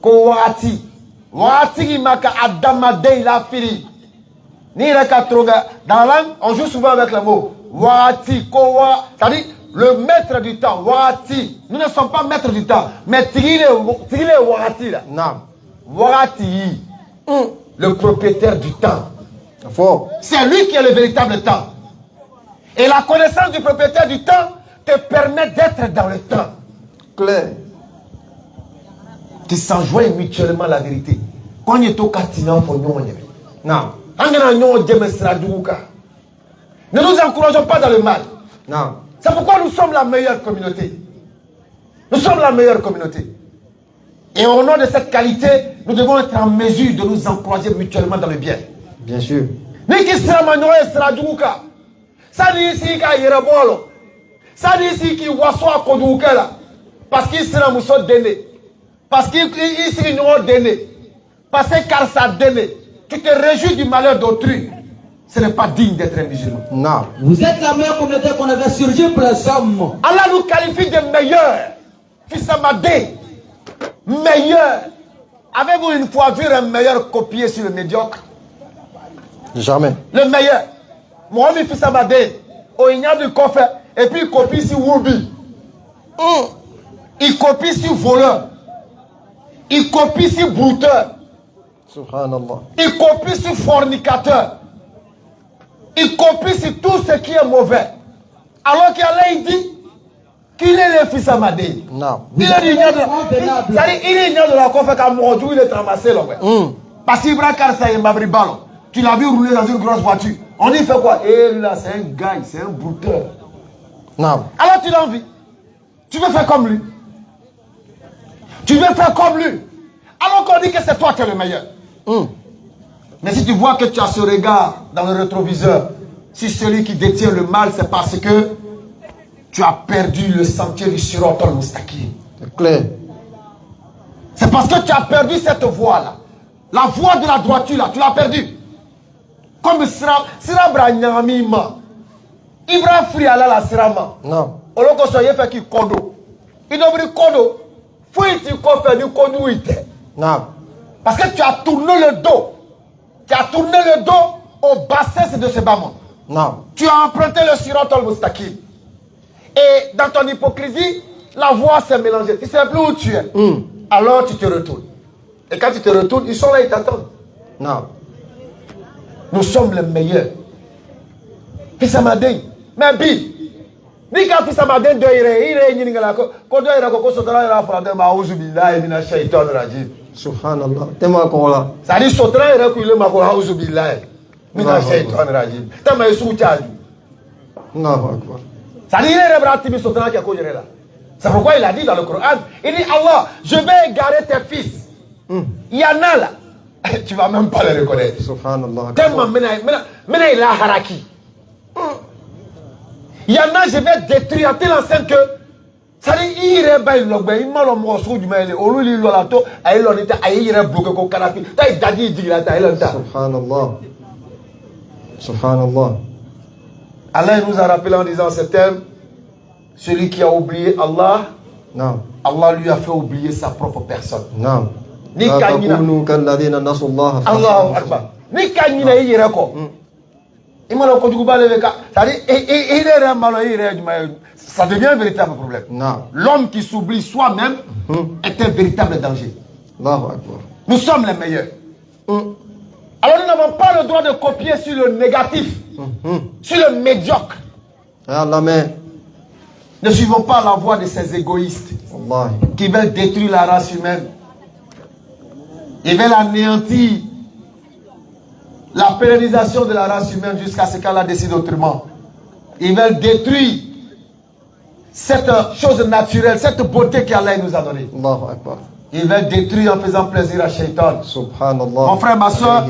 Kowati. Wati maka adamade il a fini. Ni la katroga. Dans la langue, on joue souvent avec le mot. Wati, kowa. C'est-à-dire le maître du temps. Wati. Nous ne sommes pas maîtres du temps. Mais tigile wati là. Non. Wati. Le propriétaire du temps. Fort. C'est lui qui est le véritable temps. Et la connaissance du propriétaire du temps te permet d'être dans le temps. Clair. Qui s'enjoignent mutuellement la vérité. Quand il est au Katina, il faut nous. Non. Ne nous encourageons pas dans le mal. Non. C'est pourquoi nous sommes la meilleure communauté. Nous sommes la meilleure communauté. Et au nom de cette qualité, nous devons être en mesure de nous encourager mutuellement dans le bien. Bien sûr. Niki sera manyoe sera duka. Ça dit ici qu'il y a bolo. Ça dit ici qu'il waso a koduka là. Parce qu'il sera mousso déné. Parce qu'il ici nous déné. Parce que car ça déné. Tu te réjouis du malheur d'autrui. Ce n'est pas digne d'être un musulman. Non. Vous êtes la meilleure communauté qu'on avait surgi pour les hommes. Allah nous qualifie de meilleurs. Fils Amadé. Meilleur. Avez-vous une fois vu un meilleur copier sur le médiocre? Jamais. Le meilleur. Mohamed Fils Amadé. Oh, il y a du coffre. Et puis il copie sur Woubi. Il copie sur voleur. Il copie sur brouteur. Subhanallah. Il copie sur fornicateur. Il copie sur tout ce qui est mauvais. Alors qu'Allah il dit qu'il est le fils Amadé. Non. Il est ignorant de la coffre qu'à Moudou, il est ramassé là. Parce qu'il braque ça et m'a ballon. Tu l'as vu rouler dans une grosse voiture. On dit fait quoi? Et là, c'est un gars, c'est un brouteur. Non. Alors tu l'as envie. Tu veux faire comme lui. Tu veux faire comme lui. Alors qu'on dit que c'est toi qui es le meilleur. Mais si tu vois que tu as ce regard dans le rétroviseur, si celui qui détient le mal, c'est parce que tu as perdu le sentier du Sirat al-Mustaqim. C'est clair. C'est parce que tu as perdu cette voie-là. La voie de la droiture, là, tu l'as perdue. Comme Sira Branyamima. Ibra Fri ala la Sirama. Non. Oloko soye fait qui kodo. Il devrait kodo. Faut tu faire du kodo ite. Non. Parce que tu as tourné le dos. Tu as tourné le dos au bassin de ce bas monde. Non. Tu as emprunté le Sirat al-Mustaqim. Et dans ton hypocrisie, la voix s'est mélangée. Tu ne sais plus où tu es. Alors tu te retournes. Et quand tu te retournes, ils sont là, ils t'attendent. Non. Nous sommes les meilleurs. Fils Amadé. Mais bi. Ni quand Fils Amadé doit il est quand doit ir ko sotara ira frante ma auzu billahi minash shaitanir rajim. Subhanallah. Tellement qu'on là. Ça dit sotara ira ko ile ma ko auzu billahi minash shaitanir rajim. Tama yesu tchaju. Non. Ça dit il est brati sotara qui a ko là. C'est pourquoi il a dit dans le Coran, il dit Allah, je vais égarer tes fils. Il y en a là. Tu ne vas même pas les reconnaître. Subhanallah. Tellement maintenant il a haraki. Il y en a, je vais détruire tel enceinte que ça dit il est bas il logbe il mal mo so du mele olu li lo la to ay lo ni ta ay yere bloqué ko kanapi tay dadi di la ta il ta. Subhanallah. Subhanallah. Allah nous a rappelé en disant ce thème, celui qui a oublié Allah, Non. Allah lui a fait oublier sa propre personne. Non. Ni لا kanyina تكونوا كالذين نسوا الله Allahu Akbar. Ni kanyina yere ko. Imalo ko juguba le ka. C'est-à-dire il est malo ça devient un véritable problème. Non. L'homme qui s'oublie soi-même est un véritable danger. Allahu Akbar. Nous sommes les meilleurs. Alors nous n'avons pas le droit de copier sur le négatif, sur le médiocre. Allah, mais. Ne suivons pas la voie de ces égoïstes qui veulent détruire la race humaine. Ils veulent anéantir la pérennisation de la race humaine jusqu'à ce qu'Allah décide autrement. Ils veulent détruire cette chose naturelle, cette beauté qu'Allah nous a donnée. Ils veulent détruire en faisant plaisir à Shaitan. Subhanallah. Mon frère, ma soeur,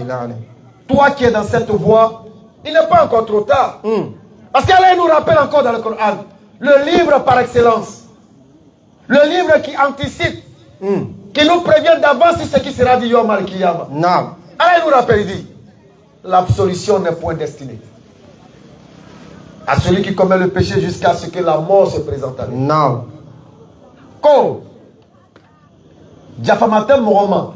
toi qui es dans cette voie, il n'est pas encore trop tard. Parce qu'Allah nous rappelle encore dans le Coran, le livre par excellence, le livre qui anticipe, qui nous prévient d'avance sur ce qui sera dit Yom Al-Qiyamah. Allah nous rappelle, il dit, l'absolution n'est point destinée à celui qui commet le péché jusqu'à ce que la mort se présente à lui. Ko Jafamatem Mohamed.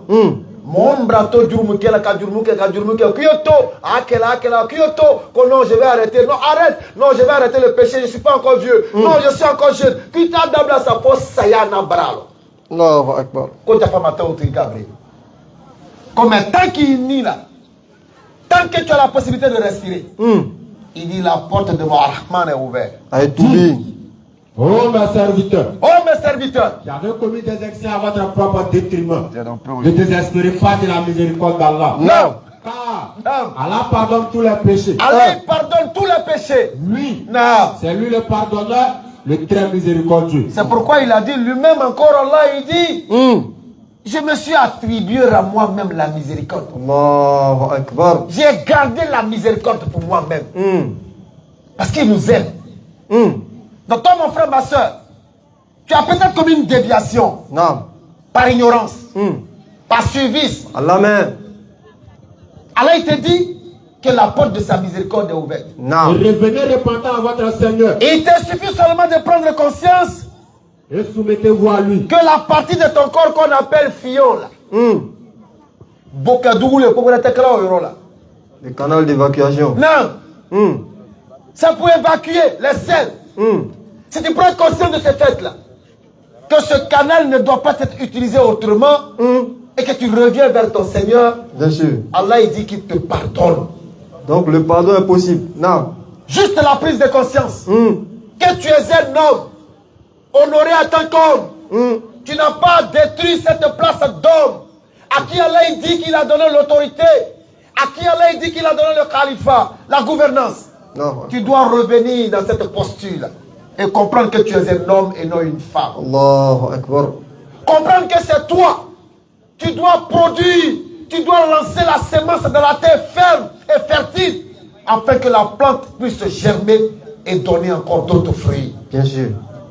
Mon brato Djurmuke, la Kadjurmuke, Kyoto, Akela, Kyoto, que non, je vais arrêter. Non, arrête. Non, je vais arrêter le péché, je ne suis pas encore vieux. Non, je suis encore jeune. Kita dabla sa pose, Sayana Bralo. Allahu Akbar. Quand Jafamatem au Gabriel. Comme tant qu'il n'y là, tant que tu as la possibilité de respirer, il dit la porte de mon Rahman est ouverte. Oh mes serviteurs. Oh mes serviteurs. J'avais commis des excès à votre propre détriment. Ne désespérez pas de la miséricorde d'Allah. Non. Car Allah pardonne tous les péchés. Allah pardonne tous les péchés. Lui, non. C'est lui le pardonneur, le très miséricordieux. C'est pourquoi il a dit lui-même encore, Allah, il dit, je me suis attribué à moi-même la miséricorde. Allahu Akbar. J'ai gardé la miséricorde pour moi-même. Parce qu'il nous aime. Donc toi, mon frère, ma soeur, tu as peut-être commis une déviation. Non. Par ignorance. Par suivisme. Allah, mais. Allah, il te dit que la porte de sa miséricorde est ouverte. Non. Et revenez repentant à votre Seigneur. Et il te suffit seulement de prendre conscience. Et soumettez-vous à lui. Que la partie de ton corps qu'on appelle Fion, là. Le canal d'évacuation. Non. Ça peut évacuer les selles. Si tu prends conscience de ce fait-là, que ce canal ne doit pas être utilisé autrement, et que tu reviens vers ton Seigneur, bien sûr, Allah il dit qu'il te pardonne. Donc le pardon est possible. Non. Juste la prise de conscience. Que tu es un homme, honoré en tant qu'homme. Tu n'as pas détruit cette place d'homme. À qui Allah il dit qu'il a donné l'autorité. À qui Allah il dit qu'il a donné le califat, la gouvernance. Non. Tu dois revenir dans cette posture-là et comprendre que tu es un homme et non une femme. Allahu Akbar. Comprendre que c'est toi. Tu dois produire, tu dois lancer la semence dans la terre ferme et fertile afin que la plante puisse germer et donner encore d'autres fruits. Bien sûr.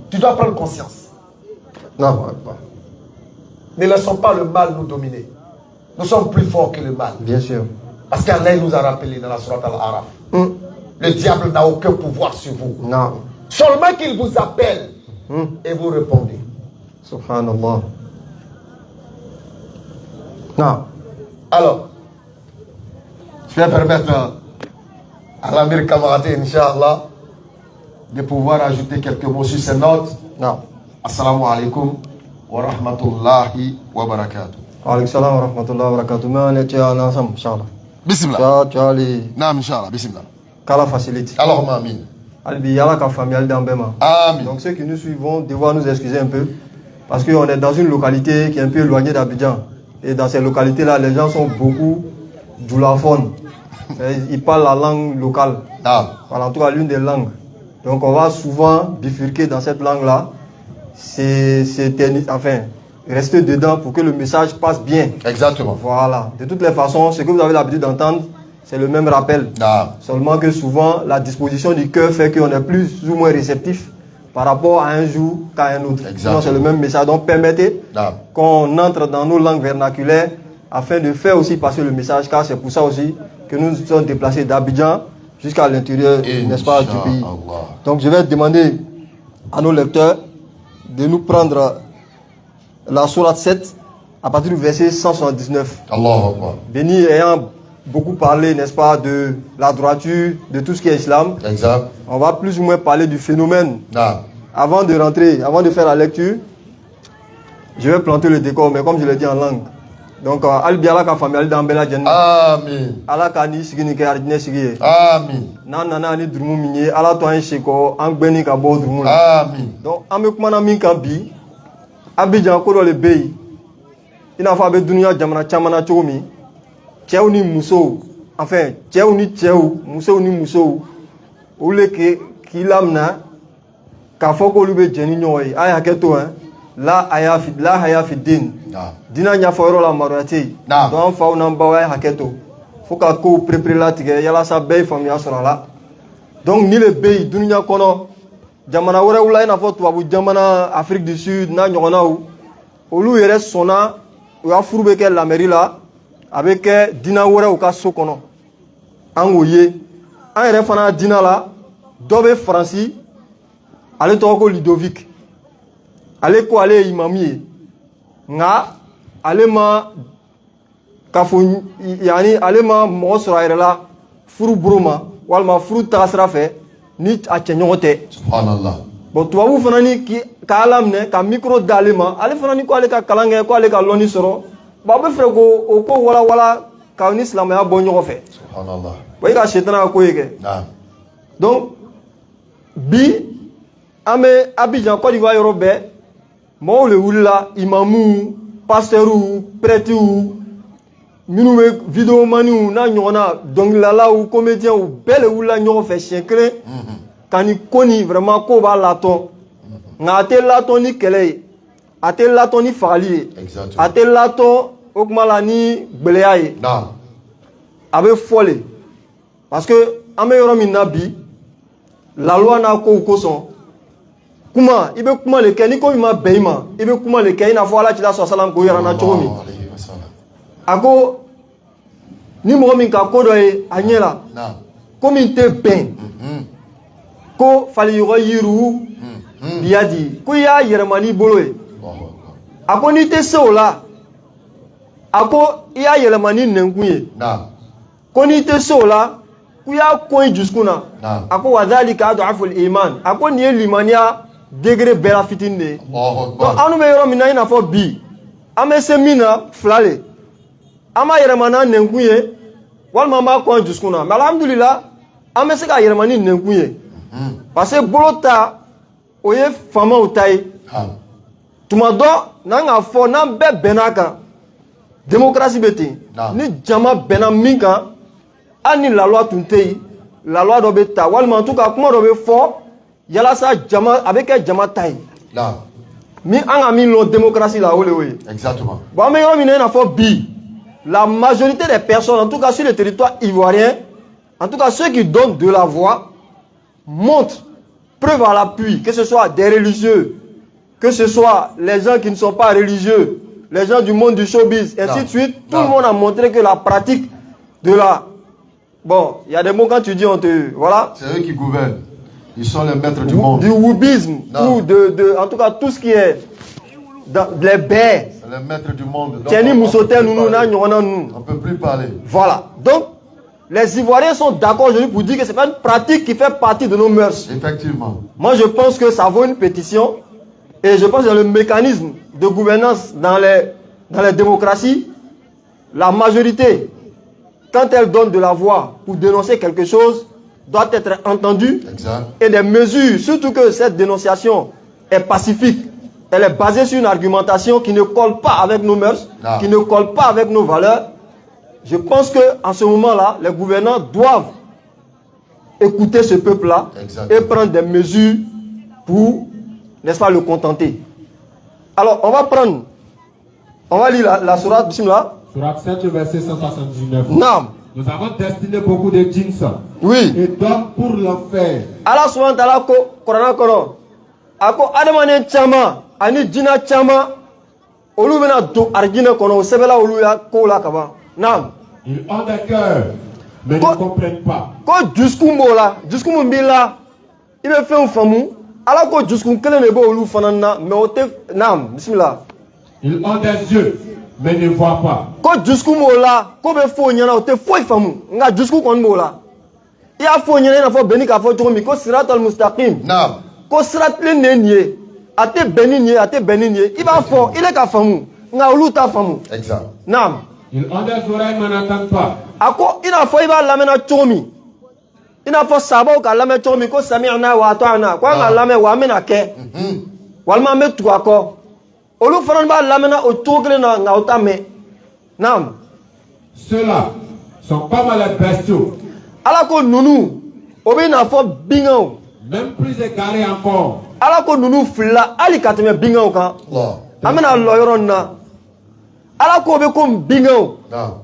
Tu dois prendre conscience. Non. Ne laissons pas le mal nous dominer. Nous sommes plus forts que le mal. Bien sûr. Parce qu'Allah nous a rappelé dans la sourate Al-Araf. Le diable n'a aucun pouvoir sur vous. Non. Seulement qu'il vous appelle et vous répondez. Subhanallah. Non. Alors, je vais permettre à l'Amir Kamarati, Inch'Allah, de pouvoir ajouter quelques mots sur ces notes. Non. Assalamu alaikum wa rahmatullahi wa barakatuh. Alaykum salam wa rahmatullahi wa barakatuh. Mais on est ensemble, Inch'Allah. Bismillah. Tu as les. Non, Inch'Allah, Bismillah. Qu'Allah facilite. Alors, Amin. Albi, Allah, famille, d'Ambema. Amin. Donc ceux qui nous suivent vont devoir nous excuser un peu. Parce qu'on est dans une localité qui est un peu éloignée d'Abidjan. Et dans ces localités-là, les gens sont beaucoup doulaphones. Ils parlent la langue locale. Voilà, en tout cas, l'une des langues. Donc on va souvent bifurquer dans cette langue-là. Enfin, rester dedans pour que le message passe bien. Exactement. Voilà. De toutes les façons, ce que vous avez l'habitude d'entendre, c'est le même rappel. Seulement que souvent, la disposition du cœur fait qu'on est plus ou moins réceptif par rapport à un jour qu'à un autre. Sinon, c'est le même message. Donc, permettez qu'on entre dans nos langues vernaculaires afin de faire aussi passer le message, car c'est pour ça aussi que nous nous sommes déplacés d'Abidjan jusqu'à l'intérieur, n'est-ce pas, du pays. Donc, je vais demander à nos lecteurs de nous prendre la sourate 7 à partir du verset 179. Béni ayant beaucoup parlé, n'est-ce pas, de la droiture, de tout ce qui est islam. Exact. On va plus ou moins parler du phénomène. Avant de rentrer, avant de faire la lecture, je vais planter le décor, mais comme je l'ai dit en langue Donc albi ala ka famille ali dambela janna Amen. ala ka ni sigi ni ke ardine sigi Amen. na nana ni drumu minye ala to an sheko an gbeni ka bo drumu la Amen. donc an be kuma na min kan bi Abidjan ko do le beyi ina fa be dunya jamana chamana chomi cɛw ni musow enfin cɛw ni cɛw musow ni musow olu ke k'i lamina k'a fɔ k'olu bɛ jɛn ni ɲɔgɔn ye a ye hakɛ to hein la haya fi din dina ɲɛfɔ yɔrɔ la maloya tɛ yen donc an faw n'an baw a ye hakɛ to fo ka kow perepere latigɛ yalasa bɛɛ ye faamuya sɔrɔ a la donc ni le bɛ yen dunuya kɔnɔ jamana wɛrɛw la i n'a fɔ tubabu jamana Afrique du Sud n'a ɲɔgɔnnaw olu yɛrɛ sɔnna u ka furu bɛ kɛ lamɛri la a bɛ kɛ dina wɛrɛw ka so kɔnɔ an k'o ye an yɛrɛ fana dina la dɔ bɛ Faransi ale tɔgɔ ko Ludovic ale ko ale ye imamu ye nka ale ma k'a fɔ yani ale ma mɔgɔ sɔrɔ a yɛrɛ la furu bolo ma walima furu tagasira fɛ ni a cɛɲɔgɔn tɛ Subhanallah. bon tubabu fana ni k'a laminɛ ka micro d'ale ma ale fana ni ko ale ka kalan kɛ ko ale ka lɔnni sɔrɔ bon a bɛ fɛ ko o ko walawala k'aw ni silamɛya bɔ ɲɔgɔn fɛ Subhanallah. bon i ka setana ka ko ye kɛ donc bi an bɛ Abidjan Côte d'Ivoire yɔrɔ bɛɛ mɔgɔw le wulila imamuw pasitɛriw prɛtiw minnu bɛ vidéomaniw n'a ɲɔgɔnna dɔnkilidalaw comédiens bɛɛ le wulila ɲɔgɔn fɛ siɲɛ kelen ka nin ko nin vraiment ko b'a latɔn nka a tɛ latɔn ni kɛlɛ ye a tɛ latɔn ni fagali ye a tɛ latɔn o kuma la ni gbɛlɛya ye a bɛ fɔ le parce que an bɛ yɔrɔ min na bi la loi n'a kow kosɔn kuma i bɛ kuma le kɛ ni ko min ma bɛn i ma i bɛ kuma le kɛ i n'a fɔ ala cila sɔsalam k'o yira n na cogo min a ko ni mɔgɔ min ka ko dɔ ye a ɲɛ la ko min tɛ bɛn ko falyughayyirhu biyadihi ko i y'a yɛlɛma n'i bolo ye a ko n'i tɛ se o la a ko i y'a yɛlɛma ni nɛnkun ye ko n'i tɛ se o la ko i y'a ko i dusukun na a ko wa dhalika ad'aful iman a ko nin ye limaniya degré bɛɛ la fitinin de ye donc an bɛ yɔrɔ min na i n'a fɔ bi an bɛ se min na fila le an b'a yɛlɛma n'an nɛnkun ye walima an b'a ko an dusukun na mais alhamdulillah an bɛ se ka yɛlɛma ni nɛnkun ye parce que bolo ta o ye faamaw ta ye tuma dɔ n'an k'a fɔ n'an bɛɛ bɛnna kan démocratie bɛ ten ni jama bɛnna min kan hali ni la loi tun tɛ yen la loi dɔ bɛ ta walima en tout cas kuma dɔ bɛ fɔ yalasa jama a bɛ kɛ jama ta ye min an ka min lɔn démocratie la o le y'o ye bon an bɛ yɔrɔ min na i n'a fɔ bi la majorité des personnes en tout cas sur le territoire ivoirien en tout cas ceux qui donnent de la voix montrent preuve à l'appui que ce soit des religieux que ce soit les gens qui ne sont pas religieux les gens du monde du showbiz ainsi de suite tout le monde a montré que la pratique de la bon il y a des mots quand tu dis on te voilà c'est eux qui gouvernent. Ils sont les maîtres du monde. Du wubisme ou en tout cas tout ce qui est dans les baies. C'est les maîtres du monde. On ne peut plus parler. Voilà. Donc, les Ivoiriens sont d'accord aujourd'hui pour dire que ce n'est pas une pratique qui fait partie de nos mœurs. Effectivement. Moi, je pense que ça vaut une pétition. Et je pense que dans le mécanisme de gouvernance dans les démocraties, la majorité, quand elle donne de la voix pour dénoncer quelque chose, doit être entendue. Et des mesures, surtout que cette dénonciation est pacifique, elle est basée sur une argumentation qui ne colle pas avec nos mœurs, qui ne colle pas avec nos valeurs. Je pense qu'en ce moment-là, les gouvernants doivent écouter ce peuple-là et prendre des mesures pour, n'est-ce pas, le contenter. Alors, on va lire la sourate, bismillah. Sourate 7, verset 179. Naam. Nous avons destiné beaucoup de djinns. Oui. Et d'hommes pour l'enfer. Allah subhanahu wa ta'ala ko Qur'an kono. Ako adamane chama ani jina chama olu bena do arjina kono sebela olu ya ko la kaba. Naam. Ils ont des cœurs mais ne comprennent pas. Ko juskumbo la, juskumu mbila. Ibe fe famu. Ala ko juskum kele ne bo olu fanana mais ote naam bismillah. Ils ont des yeux mais ne voient pas. Ko juskumo la ko be fo nyana ote fo famu. Nga jusku kon mo la. Ya fo nyana na fo beni ka fo to mi ko siratal mustaqim. Naam. Ko sirat le nenye ate beninye iba fo ile ka famu nga olu ta famu. Exact. Naam. Ils ont des oreilles mais n'entendent pas. Ako ina fo iba lamena chomi. Ina fo sabo ka lamena chomi ko sami'na wa ata'na. Ko nga lame wa mena ke. Walma me tu ako. Olu faran ba lamena o togle na nga otame. Naam. Ceux-là sont comme les bestiaux. Ala ko nunu obi na fo bingao. Même plus égarés encore. Ala ko nunu fila ali kateme bingao kan. Allah. Amena loyoron na. Ala ko be ko bingao. Non.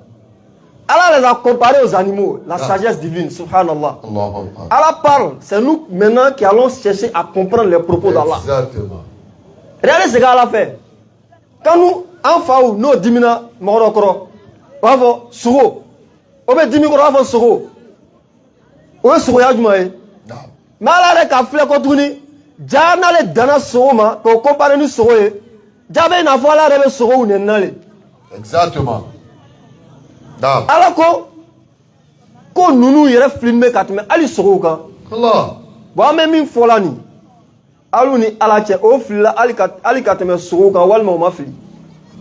Allah les a comparés aux animaux, la sagesse divine, subhanallah. Allah parle, c'est nous maintenant qui allons chercher à comprendre les propos d'Allah. Exactement. Regardez ce qu'Allah fait. Quand nous, en faou, nous dimina, morokoro, on va voir souro. On va dire qu'on va voir souro. On va souro yajmae. Mais Allah les kafle kotouni, jana les dana souro ma, pour comparer nous souro. Jabe na fois Allah rebe souro ou nenale. Exactement. Alors ko nunu yere filmé katme ali sogo kan Allah ba me min fola ni alu ni ala che o fila ali katme sogo kan walma o ma fili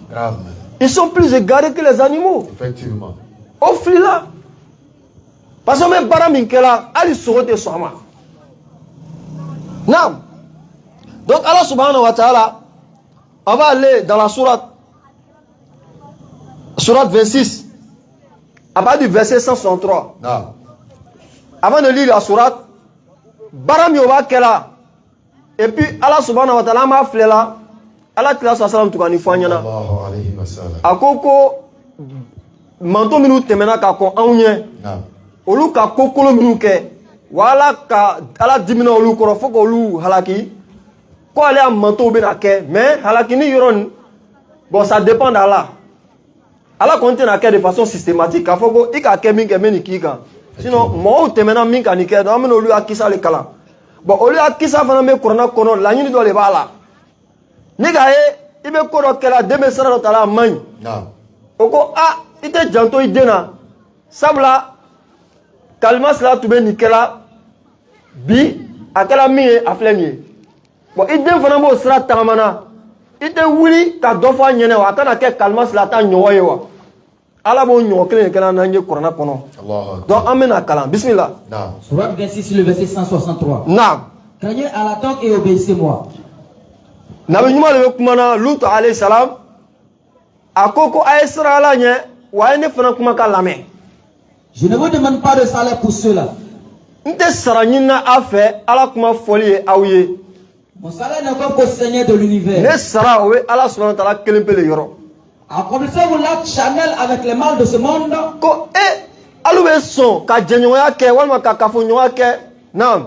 grave. Ils sont plus égarés que les animaux. Effectivement. O fila parce que même bara min kela ali sogo te soma. Naam. Donc Allah subhanahu wa ta'ala on va aller dans la sourate 26. À partir du verset 163. Non. Avant de lire la sourate, Baram Yoba Kela. Et puis Allah subhanahu wa ta'ala m'a fait là. Allah tila sallam tukani fanyana. Allahu alayhi wa sallam. Akoko manto minu temena ka ko anwye. Non. Olu ka kokolo minu ke. Wala ka ala dimina olu koro foko olu halaki. Ko ale a manto be na ke, mais halaki ni yoron. Bon, ça dépend d'Allah. Allah continue à faire de façon systématique. Il faut que il y ait sinon, moi, je suis min ka ni ke do ameno lu akisa le kala. Bon, olu akisa fana me corona kono la nyini do le bala. Ni ga e ibe ko do kala de me sara ta la man. Non. Oko ite janto idena. Sabla kalmas la tube ni kala bi akala mi afleni. Bon, ide fana mo sara tamana. Ite wuli ka do fa nyene wa kana ke kalmas la ta nyoye wa. Allah bon nyo kelen kala nanye corona kono. Allah. Donc amena kalam. Bismillah. Non. Sourate 26, le verset 163. Naam. Craignez Allah donc et obéissez-moi. Nabi nyuma le kumana Lut alayhi salam akoko aisra la nye wa ne fana kuma ka lame. Je ne vous demande pas de salaire pour cela. Nte saranyina afe ala kuma foli awye. Mon salaire n'est comme au Seigneur de l'univers. Ne sara owe ala subhanahu wa ta'ala kelempe le yoro. Accomplissez-vous l'acte charnel avec les mâles de ce monde. Ko alube son ka jenyoya ke walma ka kafonyoya ke. Naam.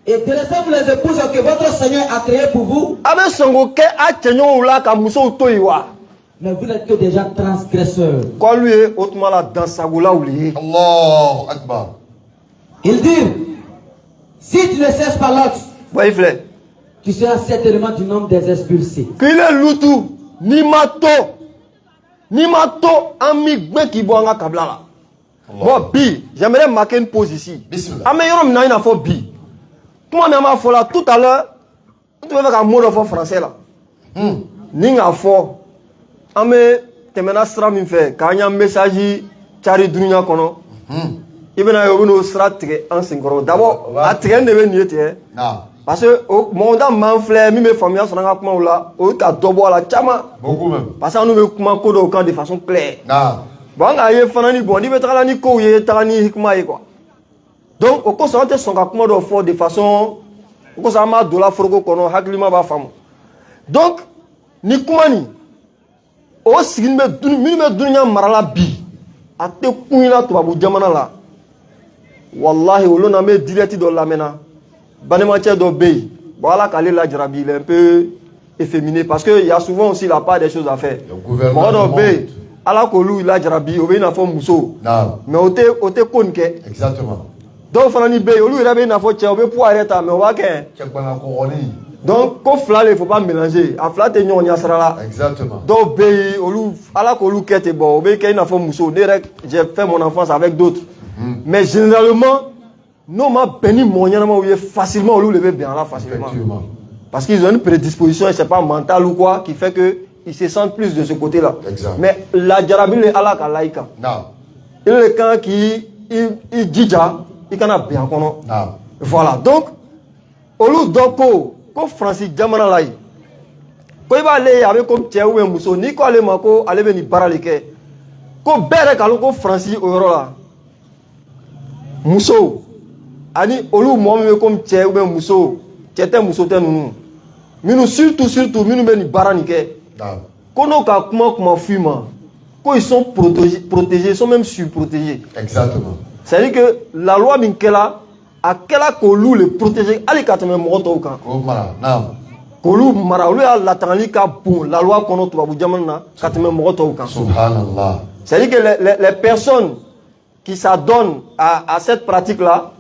Et dressez-vous les épouses que votre Seigneur a créées pour vous. Abe songo ke a chenyo ula ka muso toiwa. Mais vous n'êtes que des gens transgresseurs. Ko lui otmala dans sagula ouli. Allahu Akbar. Il dit, si tu ne cesses pas l'autre, Boy frère. tu seras certainement du nombre des expulsés. Kile lutu ni mato ami gbe ki bo anga kabla la. Bon bi, j'aimerais marquer une pause ici. Bismillah. Ameyorom na ina fo bi. Comment on m'a fait là tout à l'heure? Tu veux faire un mot de français là. Ninga fo. Ame temena sra min fait quand y a un message chari dunya kono. Ibena yobuno sra tike en synchrone. D'abord, a tike ne be niete. Non. Parce que mon dame m'enflait, mi me famille sur un comment là, au ta dobo la chama. Beaucoup même. Parce que nous me comment code au camp de façon claire. Non. Bon, aye fanani bon, di betra ni ko ye tani hikma quoi. Donc au ko santé son comment do fort de façon au ko sama dola forgo kono haklima ba fam. Donc ni kumani o sigin me dunya marala bi. Ate kuina to babu jamana la. Wallahi wolo na me direct do la mena. Banemantier d'obéi. Voilà qu'aller la jarabi, il est un peu efféminé parce qu'il y a souvent aussi la part des choses à faire. Le gouvernement d'obéi. Alors que lui, il a jarabi, obéi n'a pas mousso. Non. Mais on te konke. Exactement. Donc, Fanani Bey, lui, il a bien fait tchè, pour arrêter, mais on va qu'un. Donc, quand flat, il ne faut pas mélanger. À flat, il y a un exactement. Donc, Bey, alors que lui, il est bon, obéi, qu'il n'a pas mousso. J'ai fait mon enfance avec d'autres. Mais généralement, non, ma béni mon facilement ou lever bien là facilement. Parce qu'ils ont une prédisposition, je sais pas mentale ou quoi, qui fait que ils se sentent plus de ce côté-là. Exact. Mais la Djarabi, le Allah Kalaïka. Non. Il est quand qui il dit il can a bien kono. Voilà. Donc, Olu Doko, comme Francis Diamana Lai. Quand il va aller avec comme Théo et Mousso, ni quoi les mako, aller venir paraleke. Quand Bere Kaloko Francis Orola. Mousso. Ani Olu moi-même comme Théo et Mousso. Théo Mousso nous. Minu surtout minu beni baranike. Kono ka comment fume. Quand ils sont protégés, ils sont même surprotégés. Exactement. C'est-à-dire que la loi Minkela a quel Kolou le protéger ali katame moto kan. Kolou mara lui a l'attendri ka bon la loi kono to abu jamana katame moto kan. Subhanallah. C'est-à-dire que les personnes qui s'adonnent à cette pratique-là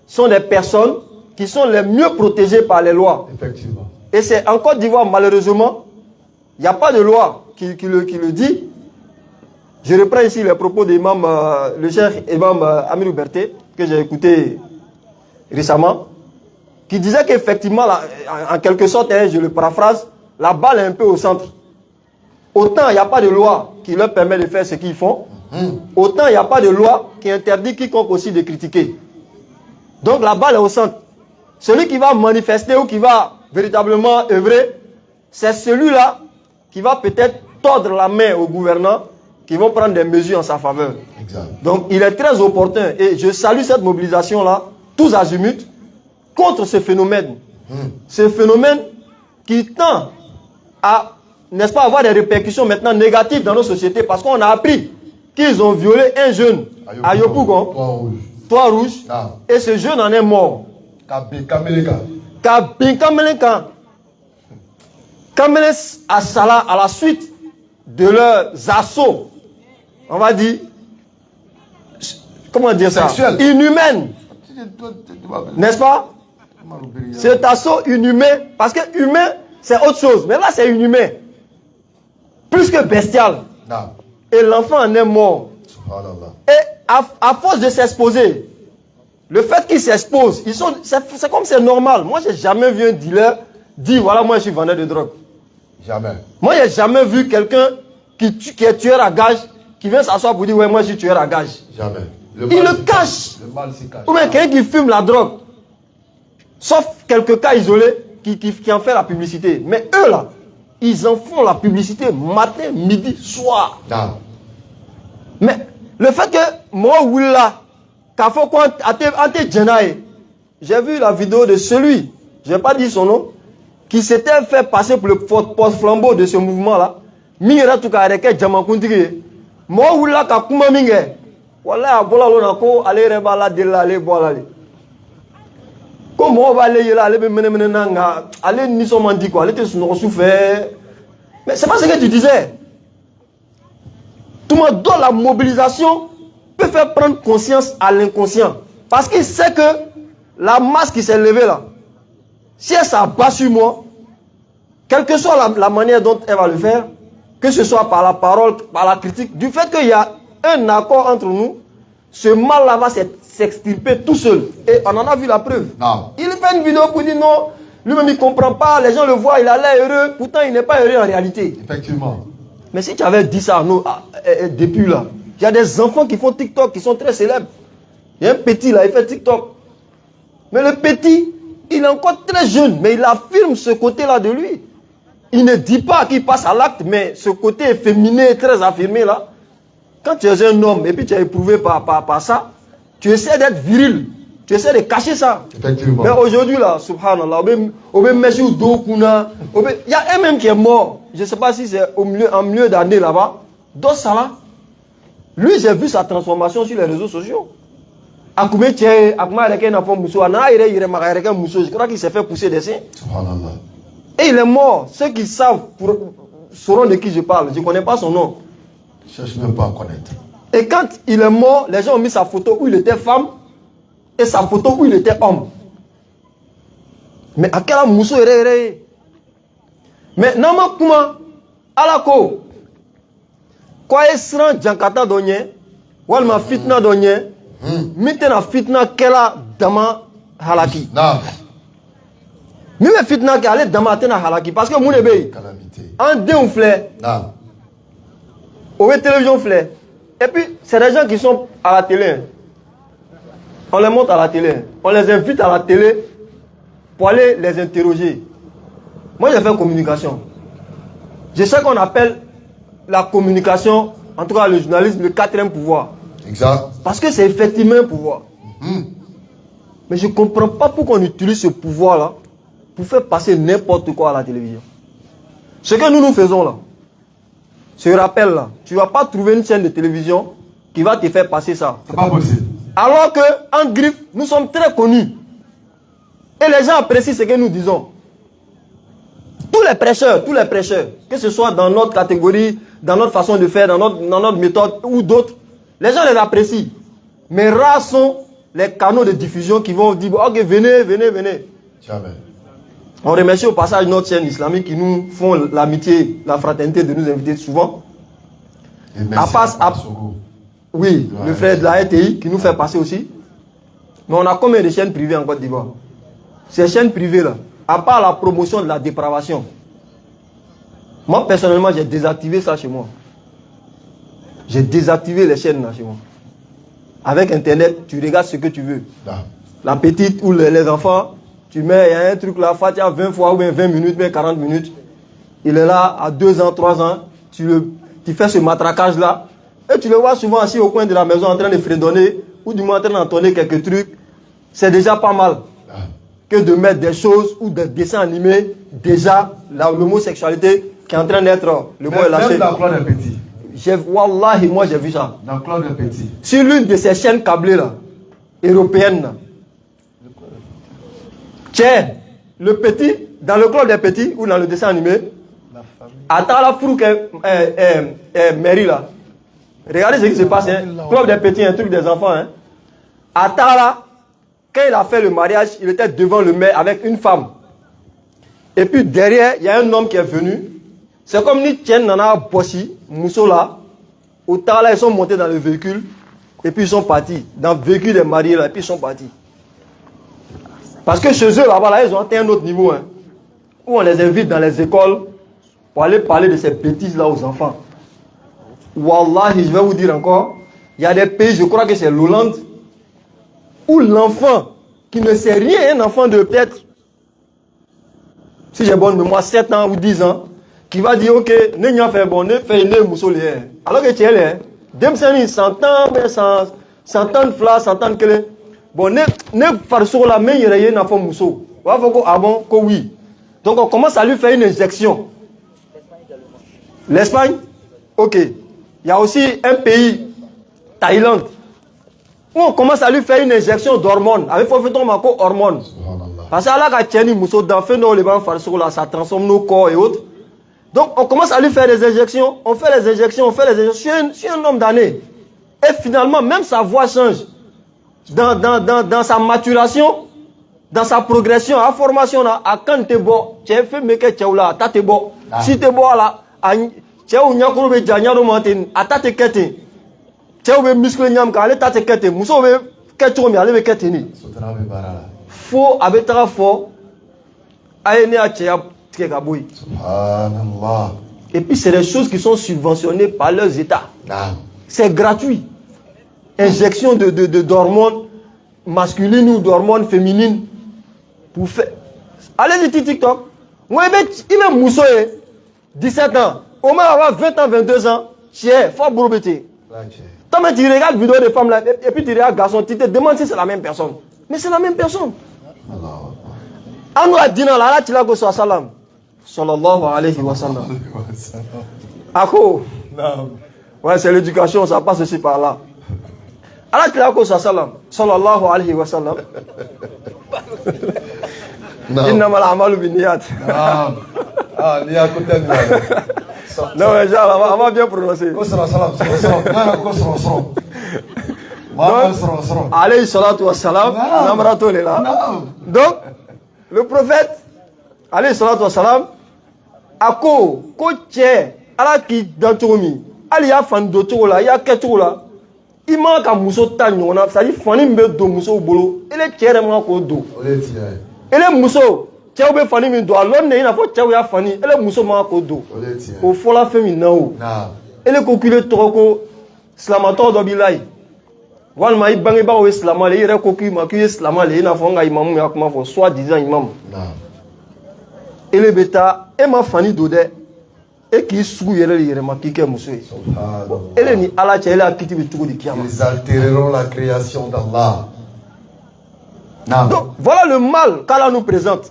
sont des personnes qui sont les mieux protégées par les lois. Effectivement. Et c'est en Côte d'Ivoire, malheureusement, il n'y a pas de loi qui le dit. Je reprends ici les propos de l'imam, le cheikh imam Amirou Berté, que j'ai écouté récemment, qui disait qu'effectivement, en quelque sorte, je le paraphrase, la balle est un peu au centre. Autant il n'y a pas de loi qui leur permet de faire ce qu'ils font, autant il n'y a pas de loi qui interdit quiconque aussi de critiquer. Donc la balle est au centre. Celui qui va manifester ou qui va véritablement œuvrer, c'est celui-là qui va peut-être tordre la main aux gouvernants qui vont prendre des mesures en sa faveur. Exact. Donc il est très opportun et je salue cette mobilisation-là, tous azimuts, contre ce phénomène. Ce phénomène qui tend à, n'est-ce pas, avoir des répercussions maintenant négatives dans nos sociétés parce qu'on a appris qu'ils ont violé un jeune à Yopougon, Toit Rouge, et ce jeune en est mort. Kamele Assala, à la suite de leurs assauts, on va dire, comment dire ça, inhumaine, n'est-ce pas? C'est un assaut inhumain, parce que humain, c'est autre chose, mais là c'est inhumain, plus que bestial. Et l'enfant en est mort. Et à force de s'exposer, le fait qu'ils s'exposent, c'est comme c'est normal. Moi, j'ai jamais vu un dealer dire voilà, moi je suis vendeur de drogue. Jamais. Moi, j'ai jamais vu quelqu'un qui est tueur à gage, qui vient s'asseoir pour dire ouais, moi je suis tueur à gage. Jamais. Il le cache. Le mal s'y cache. Ou bien quelqu'un qui fume la drogue. Sauf quelques cas isolés qui en fait la publicité. Mais eux là, ils en font la publicité matin, midi, soir. Mais le fait que moi, Willa, j'ai vu la vidéo de celui, je ne vais pas dire son nom, qui s'était fait passer pour le porte-flambeau de ce mouvement-là. Mingira tout cas Djamakuntigi. Moi, Willa, Kakuma Minge. Voilà, voilà, on a allez, rebala de là, allez, voilà. Comment on va aller là, aller ni son mandi quoi, aller te souffrir. Mais c'est pas ce que tu disais. Tout le monde dans la mobilisation peut faire prendre conscience à l'inconscient. Parce qu'il sait que la masse qui s'est levée là, si elle s'abat sur moi, quelle que soit la manière dont elle va le faire, que ce soit par la parole, par la critique, du fait qu'il y a un accord entre nous, ce mal-là va s'extirper tout seul. Et on en a vu la preuve. Non. Il fait une vidéo pour dire non, lui-même il ne comprend pas, les gens le voient, il a l'air heureux, pourtant il n'est pas heureux en réalité. Effectivement. Mais si tu avais dit ça depuis là, il y a des enfants qui font TikTok, qui sont très célèbres. Il y a un petit là, il fait TikTok. Mais le petit, il est encore très jeune, mais il affirme ce côté-là de lui. Il ne dit pas qu'il passe à l'acte, mais ce côté efféminé, très affirmé là, quand tu es un homme et puis tu es éprouvé par ça, tu essaies d'être viril, tu essaies de cacher ça. Effectivement. Mais aujourd'hui là, subhanallah, il y a un même qui est mort, je ne sais pas si c'est en milieu d'année là-bas, dans ça là, lui j'ai vu sa transformation sur les réseaux sociaux. Je crois qu'il s'est fait pousser des seins. Subhanallah. Et il est mort. Ceux qui savent sauront de qui je parle. Je ne connais pas son nom. Je ne cherche même pas à connaître. Et quand il est mort, les gens ont mis sa photo où il était femme et sa photo où il était homme. Mais à quel mousso est. Mais non, comment alako quoi est sran jankata donye walma fitna donye mitena fitna kela dama halaki. Non. Mime fitna qui allait dans ma tête halaki parce que mon ébé en deux fleurs. Au télévision fleurs. Et puis c'est des gens qui sont à la télé. On les monte à la télé. On les invite à la télé pour aller les interroger. Moi j'ai fait communication. Je sais qu'on appelle la communication, en tout cas le journalisme, le quatrième pouvoir. Exact. Parce que c'est effectivement un pouvoir. Mais je ne comprends pas pourquoi on utilise ce pouvoir-là pour faire passer n'importe quoi à la télévision. Ce que nous faisons là, ce rappel là, tu ne vas pas trouver une chaîne de télévision qui va te faire passer ça. C'est pas possible. Alors qu'en griffe, nous sommes très connus. Et les gens apprécient ce que nous disons. Tous les prêcheurs, que ce soit dans notre catégorie, dans notre façon de faire, dans notre méthode ou d'autres, les gens les apprécient. Mais rares sont les canaux de diffusion qui vont dire ok, venez. Jamais. On remercie au passage notre chaîne islamique qui nous font l'amitié, la fraternité de nous inviter souvent. Et merci oui, ouais, le frère de la RTI qui nous fait passer aussi. Mais on a combien de chaînes privées en Côte d'Ivoire? Ces chaînes privées là, à part la promotion de la dépravation, moi personnellement j'ai désactivé ça chez moi. J'ai désactivé les chaînes là chez moi. Avec internet, tu regardes ce que tu veux. La petite ou les enfants, tu mets, il y a un truc là, Fatia 20 fois ou bien 20 minutes, bien 40 minutes. Il est là à 2 ans, 3 ans, tu fais ce matraquage là. Et tu le vois souvent assis au coin de la maison en train de fredonner ou du moins en train d'entonner quelques trucs. C'est déjà pas mal que de mettre des choses ou des dessins animés. Déjà, l'homosexualité qui est en train d'être le mot est lâché. Même dans Claude Petit. Wallahi, moi j'ai vu ça. Dans Claude Petit. Sur l'une de ces chaînes câblées là, européennes là. Tiens, le petit, dans le club des petits ou dans le dessin animé, attends la frouk Mary là. Regardez ce qui se passe, hein. Club des petits, un truc des enfants. Hein. Atala, quand il a fait le mariage, il était devant le maire avec une femme. Et puis derrière, il y a un homme qui est venu. C'est comme ni Tien Nana Bossi, Mousso là. Au Tala, ils sont montés dans le véhicule. Et puis ils sont partis. Dans le véhicule des mariés là, et puis ils sont partis. Parce que chez eux là-bas, là, ils ont atteint un autre niveau. Hein, où on les invite dans les écoles pour aller parler de ces bêtises là aux enfants. Wallahi, je vais vous dire encore, il y a des pays, je crois que c'est l'Hollande, où l'enfant qui ne sait rien, un enfant de peut-être, si j'ai bonne mémoire, 7 ans ou 10 ans, qui va dire, ok, ne fait bon, ne fait ne moussolé. Alors que tu es là, dem seni 100 ans, mais 100 ans de flas, 100 ans de clé. Bon, ne farceau la main, il y a rien à faire mousseau. Ah bon, que oui. Donc on commence à lui faire une injection. L'Espagne, ok. Il y a aussi un pays, Thaïlande, où on commence à lui faire une injection d'hormones, avec hormones. Parce que là, quand ça transforme nos corps et autres. Donc on commence à lui faire des injections, on fait les injections. Je suis un homme d'année. Et finalement, même sa voix change. Dans sa maturation, dans sa progression, à formation, à quand tu es bon, tu as fait mais que tu es là, tu es bon. Si tu es bon là, tu es un peu de montagne, à ta kete. Tu es un muscle nyam ka ale ta kete. Muso be keto mi ale be kete ni. Fo abetara fo. Ayene a tia tika boy. Subhanallah. Et puis c'est des choses qui sont subventionnées par leurs États. C'est gratuit. Injection d'hormones masculines ou d'hormones féminines pour faire. Allez sur TikTok. Moi il est Mousso 17 ans. Au moins avoir 20 ans, 22 ans, c'est fort bourbeté. Toi, tu regardes la vidéo de femmes là, et puis tu regardes garçon, tu te demandes si c'est la même personne. Mais c'est la même personne. Anu adina la tu l'as go sallam. Sallallahu alayhi wa sallam. Ako. Ouais, c'est l'éducation, ça passe aussi par là. Allah tu l'as go sallam. Sallallahu alayhi wa sallam. Innamal a'malu binniyat. Ah, il y a un côté non, mais genre, on va bien prononcer. Alayhi salatu wa salam. Donc, le prophète, alayhi salatu wa salam, ako, koche, ala ki dantoumi, ali ya fan do tola, ya ketola, il manque à Mousso Tagnona, ça dit, Fanny me do Mousso Bolo, et les tiers, moi, ko do. Et les Mousso, cɛw bɛ fani min don a lɔn ne i n'a fɔ cɛw y'a fani ele muso ma k'o don o fɔla fɛn min na o ele ko k'i bɛ tɔgɔ ko silamatɔ dɔ b'i la yen walima i bangebagaw ye silama le i yɛrɛ ko k'i ma k'i ye silama le i n'a fɔ n ka imamu y'a kuma fɔ soit disant imam ele bɛ taa e ma fani don dɛ e k'i sugu yɛrɛ de yɛrɛma k'i kɛ muso ye ele ni ala cɛ ele a kiti bɛ cogo di kiyama. Ils altéreront la création d'Allah. Donc voilà le mal qu'Allah nous présente.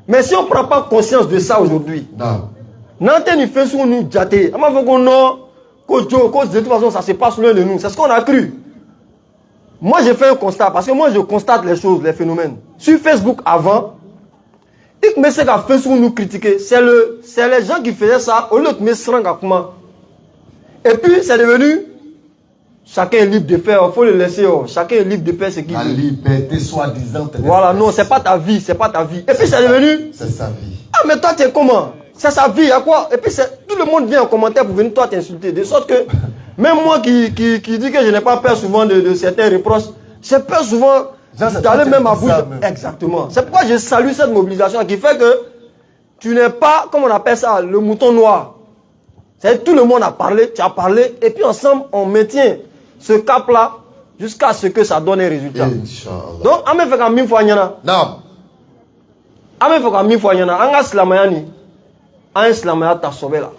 Mais si on ne prend pas conscience de ça aujourd'hui, n'entendez pas ce qu'on nous jate. On va dire non, que de toute façon ça se passe loin de nous. C'est ce qu'on a cru. Moi j'ai fait un constat parce que moi je constate les choses, les phénomènes. Sur Facebook avant, et que c'est qu'à faire ce qu'on nous critiquait, c'est les gens qui faisaient ça au lieu de me se comment. Et puis c'est devenu chacun est libre de faire, il faut le laisser. Chacun est libre de faire ce qu'il veut. La liberté soi-disant. Voilà, non, c'est pas ta vie, c'est pas ta vie. Et puis c'est devenu. C'est sa vie. Ah, mais toi, tu es comment? C'est sa vie, à quoi? Et puis tout le monde vient en commentaire pour venir toi t'insulter. De sorte que, même moi qui dis que je n'ai pas peur souvent de certains reproches, j'ai peur souvent d'aller même à bout. Exactement. C'est pourquoi je salue cette mobilisation qui fait que tu n'es pas, comme on appelle ça, le mouton noir. C'est tout le monde a parlé, tu as parlé, et puis ensemble, on maintient ce cap-là jusqu'à ce que ça donne un résultat. Donc, on me fait comme 1000 fois nyana. Non. On me fait comme 1000 fois nyana. On a slamayani. On slamaya ta sauvé là.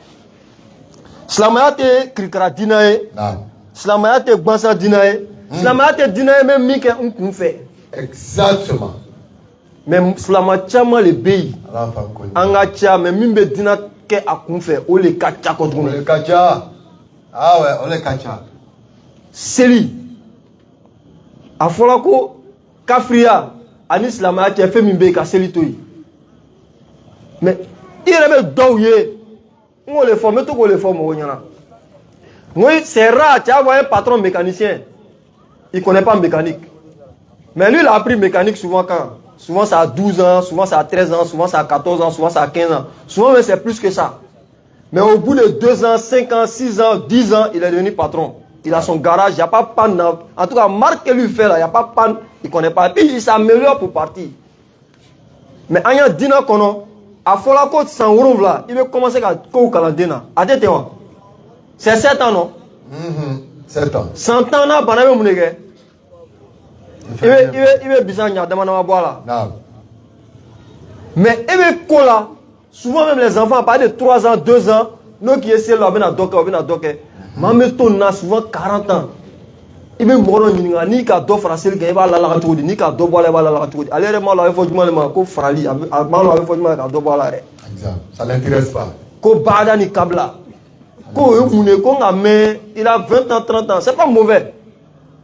Slamaya te krikara dinae. Slamaya te gbansa dinae. Slamaya te dinae même mi ke on fait. Exactement. Mais slamaya le pays. Anga tia mais mimbe dina ke akun fait. O le kacha kodune. Le kacha. Ah ouais, on le kacha. Seli a fɔra ko kafriya ani silamɛya cɛ fɛn min bɛ yen ka seli to yen mais i yɛrɛ bɛ dɔw ye n k'o le fɔ n bɛ to k'o le fɔ mɔgɔw ɲɛna n ko c'est rare tu as vu un patron mécanicien il connaît pas mécanique mais lui il a appris mécanique souvent quand souvent ça a 12 ans souvent ça a 13 ans souvent ça a 14 ans souvent ça a 15 ans souvent même c'est plus que ça mais au bout de 2 ans 5 ans 6 ans 10 ans il est devenu patron. Il a son garage, il n'y a pas de panne. En tout cas, marque que lui fait là, il n'y a pas de panne, il ne connaît pas. Et puis il s'améliore pour partir. Mais quand il y a 10 ans, à Fola Côte, sans rouvre là, il veut commencer à courir au calendrier. C'est 7 ans, non? 7 ans. 100 ans, là, il veut bizarre, il boire là. Mais il veut quoi là? Souvent même les enfants, à partir de 3 ans, 2 ans, nous qui essaient là, on a docké. Mameton na souvent 40 ans. Il me moro ni ka do français ga ba la la to ni ka do bola ba la la to. Ale re ma la fo juma le ma ko frali ma la fo juma ka do bola re. Exact. Ça l'intéresse pas. Ko bada ni kabla. Ko mune ko ngame il a 20 ans 30 ans, c'est pas mauvais.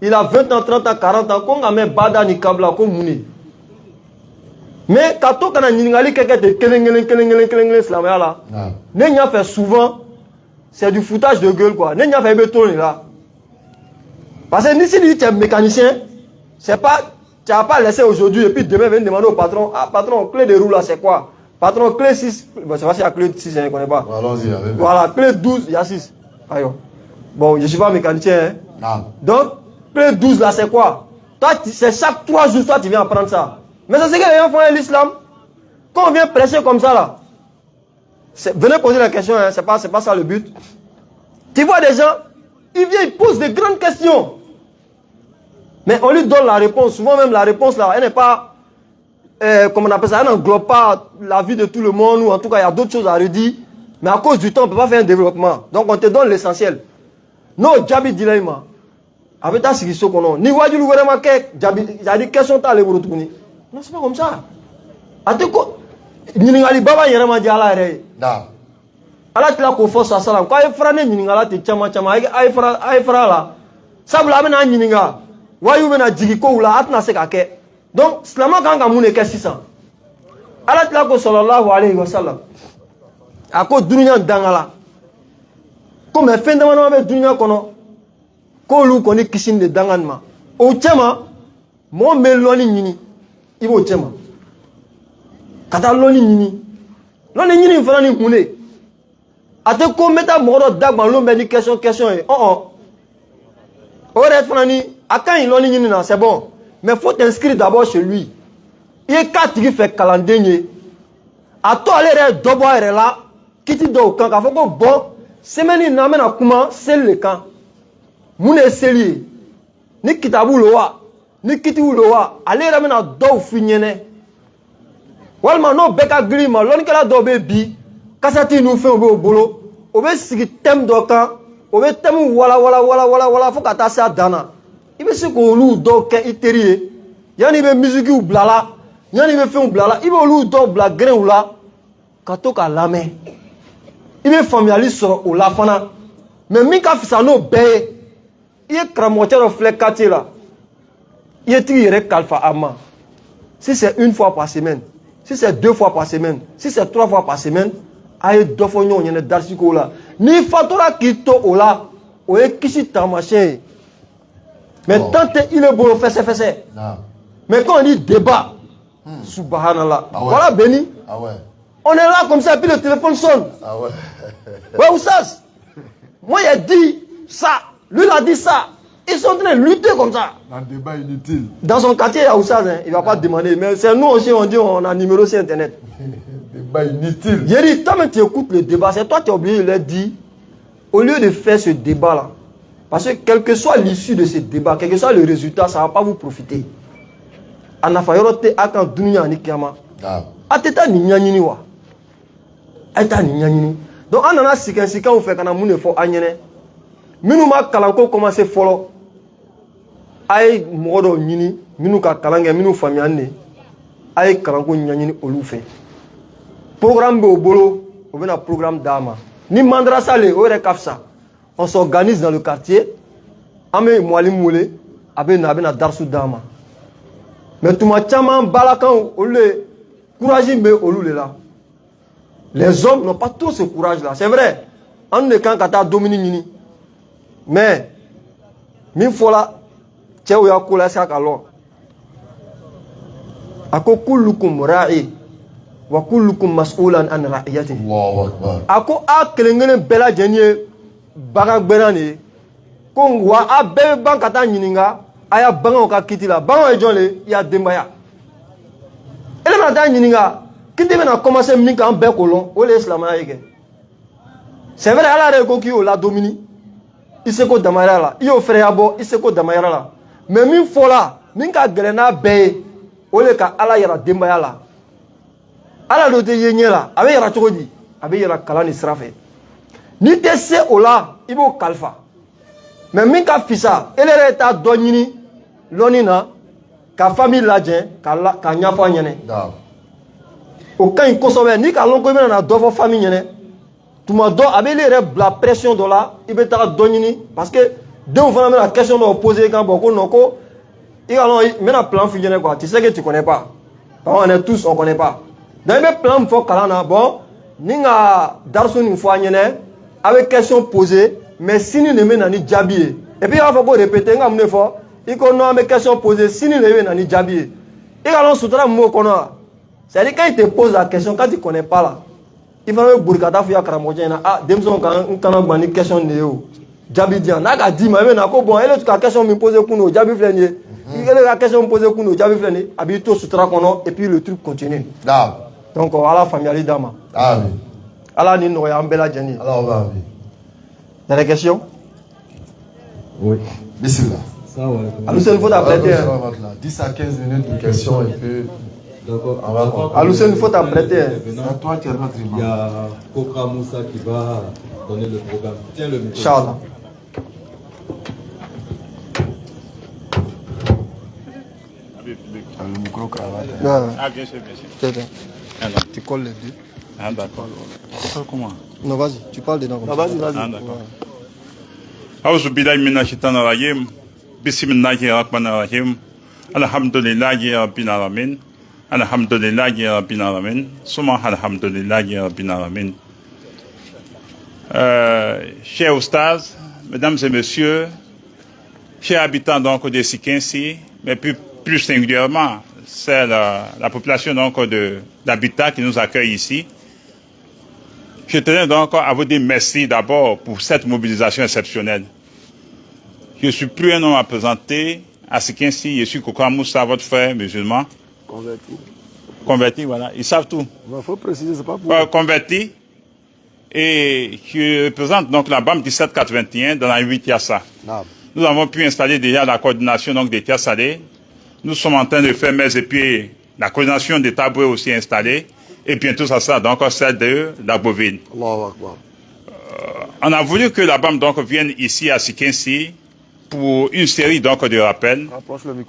Il a 20 ans 30 ans 40 ans ko ngame bada ni kabla ko mune. Mais quand on a ningali quelqu'un de kelengelen islamia là. Ne nya fait souvent c'est du foutage de gueule quoi. N'est-ce pas béton là. Parce que si tu es mécanicien, c'est pas, tu n'as pas laissé aujourd'hui et puis demain venir demander au patron, ah patron, clé de roue là c'est quoi? Patron, clé 6, bon, c'est pas si la clé 6, je ne connais pas. Allons-y, voilà, clé 12, il y a 6. Aïe. Bon, je ne suis pas mécanicien. Hein. Donc, clé 12 là c'est quoi? Toi, c'est chaque 3 jours, toi tu viens apprendre ça. Mais c'est ce que les gens font à l'islam. Quand on vient prêcher comme ça là, venez poser la question, hein, c'est pas ça le but. Tu vois des gens, ils viennent, ils posent des grandes questions. Mais on lui donne la réponse. Souvent même la réponse là, elle n'est pas, comment on appelle ça, elle n'englobe pas la vie de tout le monde, ou en tout cas il y a d'autres choses à redire. Mais à cause du temps, on ne peut pas faire un développement. Donc on te donne l'essentiel. Non, Djabi Dilaïma. Avec ta sigiso qu'on a. Ni wadi l'ouvertement que Djabi, j'ai dit question t'as les retourner. Non, c'est pas comme ça. À te quoi? Ningali baba yerama di ala re. Da. Ala tila ko fo salam. Ko ay fra ne ningali te chama ay fra la. Sabula bena ninga. Wayu bena jigi ko ula atna se ka ke. Donc slama kan ka mune ke 600. Ala tila ko sallallahu alayhi wa sallam. Ako dunya dangala. Ko me fenda wana be dunya kono. Ko lu koni kishin de danganma. O chama mo meloni nyini. Ibo chama. Kata loni nyini. Loni nyini fana ni hune. Ate ko meta moro dagba lo me ni question Ore fana ni akan loni nyini na c'est bon. Mais faut t'inscrire d'abord chez lui. Il y a 4 qui fait calendrier. A to ale yɛrɛ dɔ bɔ a yɛrɛ la kiti dɔw kan k'a fɔ ko bon semaine in na an bɛna kuma seli le kan mun de ye seli ye ni kitabu lo wa ni kitibu lo wa ale yɛrɛ bɛna dɔw f'i ɲɛnɛ walima n'o bɛɛ ka girin ma lɔnnikɛla dɔw bɛ bi kasɛti ninnu fɛnw b'o bolo o bɛ sigi thème dɔ kan o bɛ thème wala fo ka taa se a dan na i bɛ se k'olu dɔw kɛ i teri ye yanni i bɛ musique bila la yanni i bɛ fɛnw bila la i bɛ olu dɔw bila gɛrɛnw la ka to k'a lamɛn i bɛ faamuyali sɔrɔ o la fana mais min ka fisa n'o bɛɛ ye i ye karamɔgɔcɛ dɔ filɛ quartier la i ye tigi yɛrɛ kalifa a ma si c'est une fois par semaine si c'est 2 fois par semaine si c'est 3 fois par semaine a ye dɔ fɔ ɲɔgɔn ɲɛna darisiko la n'i fatura k'i to o la o ye kisi taamasiyɛn ye mais tant que il est bolo fɛsɛfɛsɛ mais quand on dit débat subhanallah voilà béni on est là comme ça puis le téléphone sonne ouais Oussas moi il a dit ça lui il a dit ça ils sont en train de lutter comme ça Un débat inutile. dans son quartier il y a Oussas hein, il va pas demander mais c'est nous aussi on dit on a numéro sur internet Débat inutile. j'ai dit toi tu écoutes le débat c'est toi qui es obligé de leur dire au lieu de faire ce débat là parce que quel que soit l'issue de ce débat quel que soit le résultat ça va pas vous profiter anafa yɔrɔ tɛ a kan dunuya ani kiyama a tɛ taa nin ɲaɲini wa a ye taa nin ɲaɲini donc an nana sikanw fɛ ka na mun de fɔ an ɲɛnɛ minnu ma kalanko commencé fɔlɔ a ye mɔgɔ dɔw ɲini minnu ka kalan kɛ minnu faamuyani de a ye kalanko ɲaɲini olu fɛ programme bɛ o bolo o bɛna programme d'a ma ni madrasa le o yɛrɛ ka fisa on s'organise dans le quartier an bɛ mualimu wele a bɛ na a bɛna darisu d'a ma mais tuma caman balakan olu de courage bɛ olu de la les hommes n'ont pas trop ce courage là c'est vrai an de kan ka taa domini ɲini mais min fɔla cɛw y'a ko lase a ka lɔn a ko kullukum ra'i wa kullukum mas'ulan an ra'iyati a ko a kelen-kelen bɛɛ lajɛlen ye bagan gbɛnna de ye ko wa a bɛɛ bɛ ban ka taa ɲininka a y'a baganw ka kiti la baganw ye jɔn le i y'a denbaya ele bɛna taa ɲininka kiti bɛna commencer min kan an bɛɛ k'o lɔn o de ye silamɛya ye kɛ c'est vrai ala yɛrɛ ko k'i y'o ladomini i seko damayira la i y'o fɛrɛya bɔ i seko damayira la mais min fɔla min ka gɛlɛn n'a bɛɛ ye o de ka ala yira denbaya la ala dɔ tɛ ye ɲɛ la a bɛ yira cogo di a bɛ yira kalan ni sira fɛ n'i tɛ se o la i b'o kalifa mais min ka fisa ele yɛrɛ taa dɔ ɲini lɔnni na ka famille lajɛ ka ɲɛfɔ a ɲɛnɛ o ka ɲi kosɛbɛ n'i ka lɔn ko i bɛna na dɔ fɔ famille ɲɛnɛ tuma dɔ a bɛ ele yɛrɛ bila pression dɔ la i bɛ taga dɔ ɲini parce que denw fana bɛna question dɔ poser kan bɔ ko non ko i ka lɔn n bɛna plan f'i ɲɛnɛ quoi tu sais que tu connais pas on est tous on connaît pas donc i bɛ plan min fɔ kalan na bon ni ka darisu nin fɔ a ɲɛnɛ a bɛ question poser mais sini de bɛ na ni jaabi ye et puis i b'a fɔ ko répéter n ka mun de fɔ i ko non an bɛ question poser sini de bɛ na ni jaabi ye i ka lɔn sutura min b'o kɔnɔ wa c'est à dire quand il te pose la question quand tu connais pas là il fana bɛ boli ka taa f'i ka karamɔgɔcɛ ɲɛna ah denmisɛnw kan n kana gban ni question de ye o jaabi di yan n'a ka d'i ma i bɛ na ko bon ele ka question min poser kun o jaabi filɛ nin ye ele ka question min poser kun o jaabi filɛ nin ye a b'i to sutura kɔnɔ et puis le truc continue donc ala faamuyali d'a ma ala ni nɔgɔya an bɛɛ lajɛlen ye. Il y a des questions? Oui. Bismillah. Aloussène, il faut t'apprêter. 10 à 15 minutes de questions et puis. D'accord. Aloussène, il faut t'apprêter. C'est toi qui es notre imam. Il y a Kokra Moussa qui va donner le programme. Tiens le micro. Inch'Allah. Le micro cravate. Ah, bien sûr, bien sûr. Tu colles les deux. Ah, d'accord. Comment? Non, vas-y, tu parles dedans. Ah, vas-y, vas-y. Ah, d'accord. Auzu billahi minash shaitanir rajim. Bismillahir rahmanir rahim. Alhamdulillahi rabbil alamin. Alhamdulillahi rabbil alamin. Summa alhamdulillahi rabbil alamin. Chers Oustaz, mesdames et messieurs, chers habitants donc de Sikinsi, mais plus singulièrement, c'est la population donc d'habitat qui nous accueille ici. Je tenais donc à vous dire merci d'abord pour cette mobilisation exceptionnelle. Je suis plus un homme à présenter. À Sikinsi, je suis Kokra Moussa, votre frère musulman. Convertis, voilà. Ils savent tout. Il faut préciser, c'est pas pour... Convertis. Et qui représente donc la BAM 1781 dans la 8 Tiassa. Nous avons pu installer déjà la coordination donc des Tiassalés. Nous sommes en train de faire mais et puis la coordination des Taboués aussi installée. Et bientôt ça sera donc celle de la Bovine. On a voulu que la BAM donc vienne ici à Sikensi pour une série donc de rappels.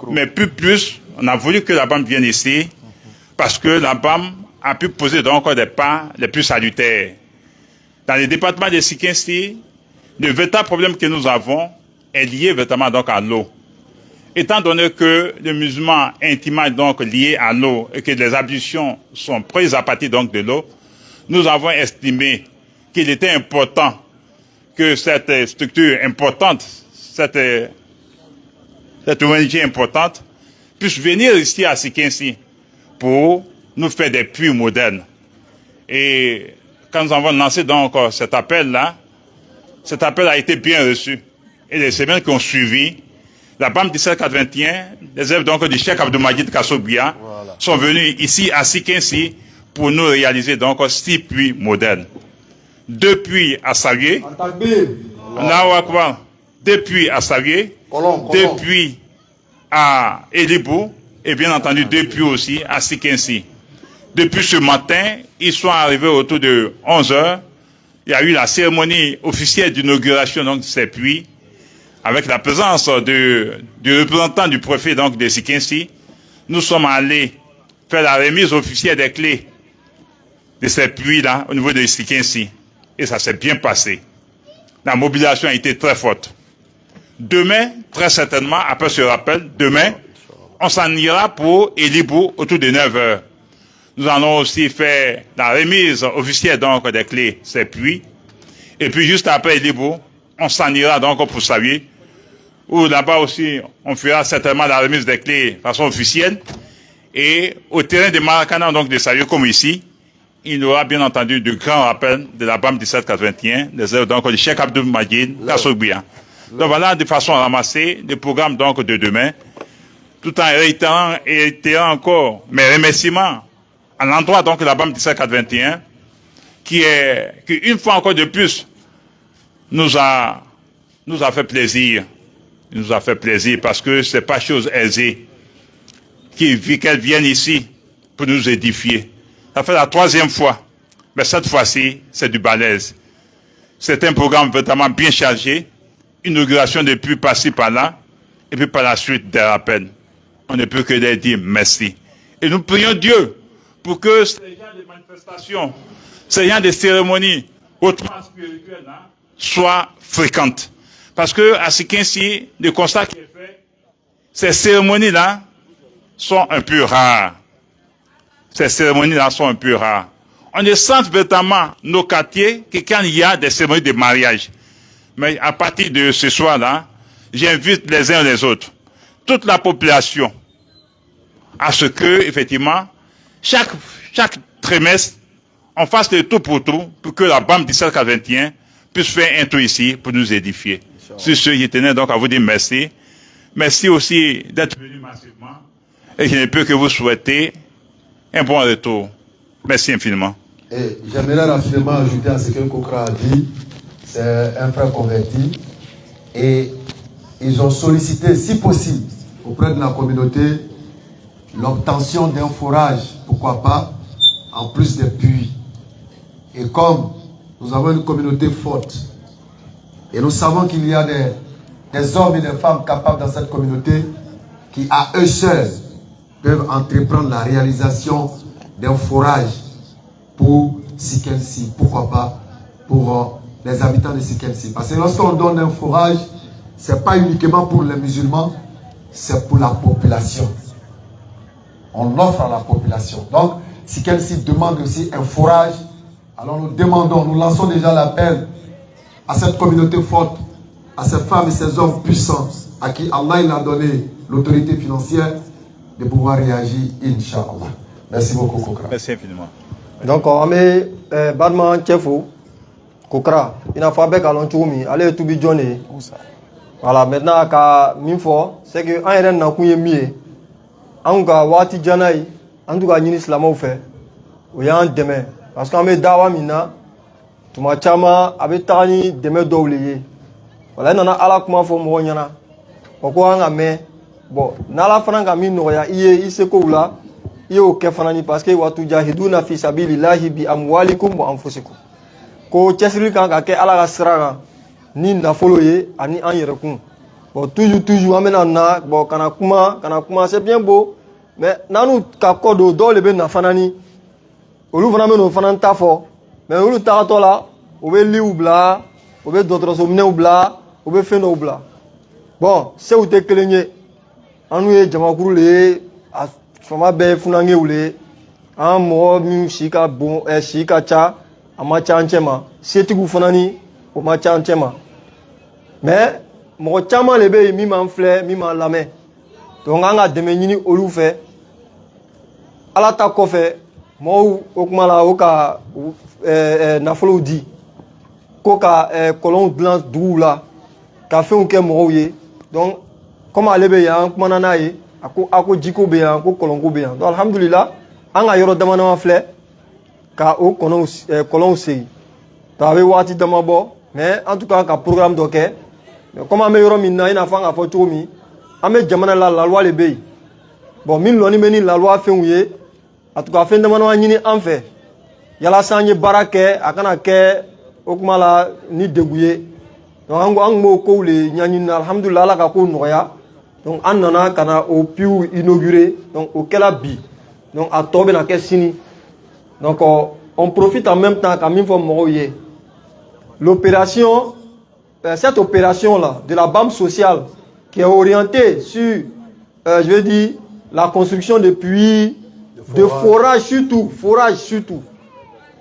Mais plus, on a voulu que la BAM vienne ici parce que la BAM a pu poser donc des pas les plus salutaires. Dans le département de Sikensi, le véritable problème que nous avons est lié véritablement donc à l'eau. Étant donné que le musulman est intimement donc lié à l'eau et que les ablutions sont prises à partir donc de l'eau, nous avons estimé qu'il était important que cette structure importante, cette ONG importante, puisse venir ici à Sikensi pour nous faire des puits modernes. Et quand nous avons lancé donc cet appel-là, cet appel a été bien reçu. Et les semaines qui ont suivi, la BAM 1781, les élèves donc du Cheikh Abdou-Majid Kassobia sont venus ici à Sikensi pour nous réaliser donc 6 puits modernes. 2 puits à Savier, 2 puits à Savier, 2 puits à Elibou et bien entendu 2 puits aussi à Sikensi. Depuis ce matin, ils sont arrivés autour de 11 h. Il y a eu la cérémonie officielle d'inauguration donc de ces puits, avec la présence du représentant du préfet donc de Sikensi. Nous sommes allés faire la remise officielle des clés de ces puits-là au niveau de Sikensi. Et ça s'est bien passé. La mobilisation a été très forte. Demain, très certainement, après ce rappel, demain, on s'en ira pour Elibou autour de 9 h. Nous allons aussi faire la remise officielle donc des clés, ces puits. Et puis juste après Elibou, on s'en ira donc pour Savier, où là-bas aussi, on fera certainement la remise des clés de façon officielle. Et au terrain de Maracana, donc de Savier, comme ici, il y aura bien entendu de grands rappels de la BAM 1781, des œuvres donc du Cheikh Abdou-Majid Kassobia. Donc voilà, de façon à ramasser le programme donc de demain, tout en réitérant encore mes remerciements à l'endroit donc de la BAM 1781, qui une fois encore de plus nous a fait plaisir. Il nous a fait plaisir parce que c'est pas chose aisée qu'elle vienne ici pour nous édifier. Ça fait la 3e fois, mais cette fois-ci, c'est du balèze. C'est un programme vraiment bien chargé, inauguration depuis par-ci par-là, et puis par la suite des rappels. On ne peut que leur dire merci. Et nous prions Dieu pour que ces gens de manifestations, ces gens de cérémonies hautement spirituelles soient fréquentes. Parce que à Sikensi, le constat qui est fait, ces cérémonies-là sont un peu rares. Ces cérémonies-là sont un peu rares. On ne sent véritablement nos quartiers que quand il y a des cérémonies de mariage. Mais à partir de ce soir-là, j'invite les uns et les autres, toute la population, à ce que, effectivement, chaque trimestre, on fasse le tout pour que la BAM 1781 puisse faire un tour ici pour nous édifier. Sur ce, je tenais donc à vous dire merci. Merci aussi d'être venu massivement. Et je ne peux que vous souhaiter un bon retour. Merci infiniment. Et j'aimerais rapidement ajouter à ce que Kokra a dit. C'est un frère converti. Et ils ont sollicité, si possible, auprès de la communauté, l'obtention d'un forage, pourquoi pas, en plus des puits. Et comme nous avons une communauté forte, et nous savons qu'il y a des hommes et des femmes capables dans cette communauté qui, à eux seuls, peuvent entreprendre la réalisation d'un forage pour Sikensi. Pourquoi pas pour les habitants de Sikensi. Parce que lorsqu'on donne un forage, ce n'est pas uniquement pour les musulmans, c'est pour la population. On l'offre à la population. Donc, Sikensi demande aussi un forage. Alors nous demandons, nous lançons déjà l'appel à cette communauté forte, à ces femmes et ces hommes puissants, à qui Allah il a donné l'autorité financière, de pouvoir réagir, Inch'Allah. Merci beaucoup, Kokra. Merci infiniment. Donc, on met Badman Tchefou, Kokra, il n'a pas besoin de tout allez tout bijonner. Voilà, maintenant, à Minfo, c'est que un n'a pas mieux. En cas, Wati Janaï, En tout cas, nous sommes fait. Il y a un demain. Parce qu'on met dawa mina, tout ma chama, avec tani demain d'oublier. Voilà, on a à la comment faut mourir. Pourquoi on a mis, bon, nala fana kami noya, il se koula, il au kefanani parce que watu jahiduna fi sabilillahi bi amwalikum wa anfusikum. Ko chesri kan ka ke ala gasraga ni na foloye ani an yerekun. Bon, toujours, amena na, bon, kana kuma, c'est bien beau, mais nanu kakodo do lebe na fanani, olu fana meno fanan tafo, mais olu tarato la, oube li oubla, oube d'autres omne oubla, oube feno oubla. Bon, c'est où te kelenye, anouye jamakuru le, a fama be funange oule, an mo mi shika bon, shika cha, ama cha anchema, setigu fanani, o ma cha anchema. Mais, mon chama lebe mi man flé mi man lamé donc anga demenini olu fait ala ta ko fait mo okmala oka na folo di ko ka colon blanc doula ka fait on ke mo ye donc comme alebe ya kuma na ye ako jiko be ya ko colon ko be ya donc alhamdulillah anga yoro damana flé ka o colon sei ta be wati damabo mais en tout cas ka programme doké. Mais comme on a une femme à photo, on a jamana la loi les pays. Bon, min loni meni la loi fait ouye. En tout cas, fin de mois ni en fait. Y a la sanye barake, akana ke, okmala ni dégouillé. Donc on mo ko le nyani alhamdulillah la ka ko noya. Donc on nana kana au piu inauguré. Donc auquel abi. Donc à tomber na kesini. Donc on profite en même temps comme il faut mourir. L'opération cette opération-là de la BAM sociale qui est orientée sur, je veux dire, la construction de puits, de forage surtout.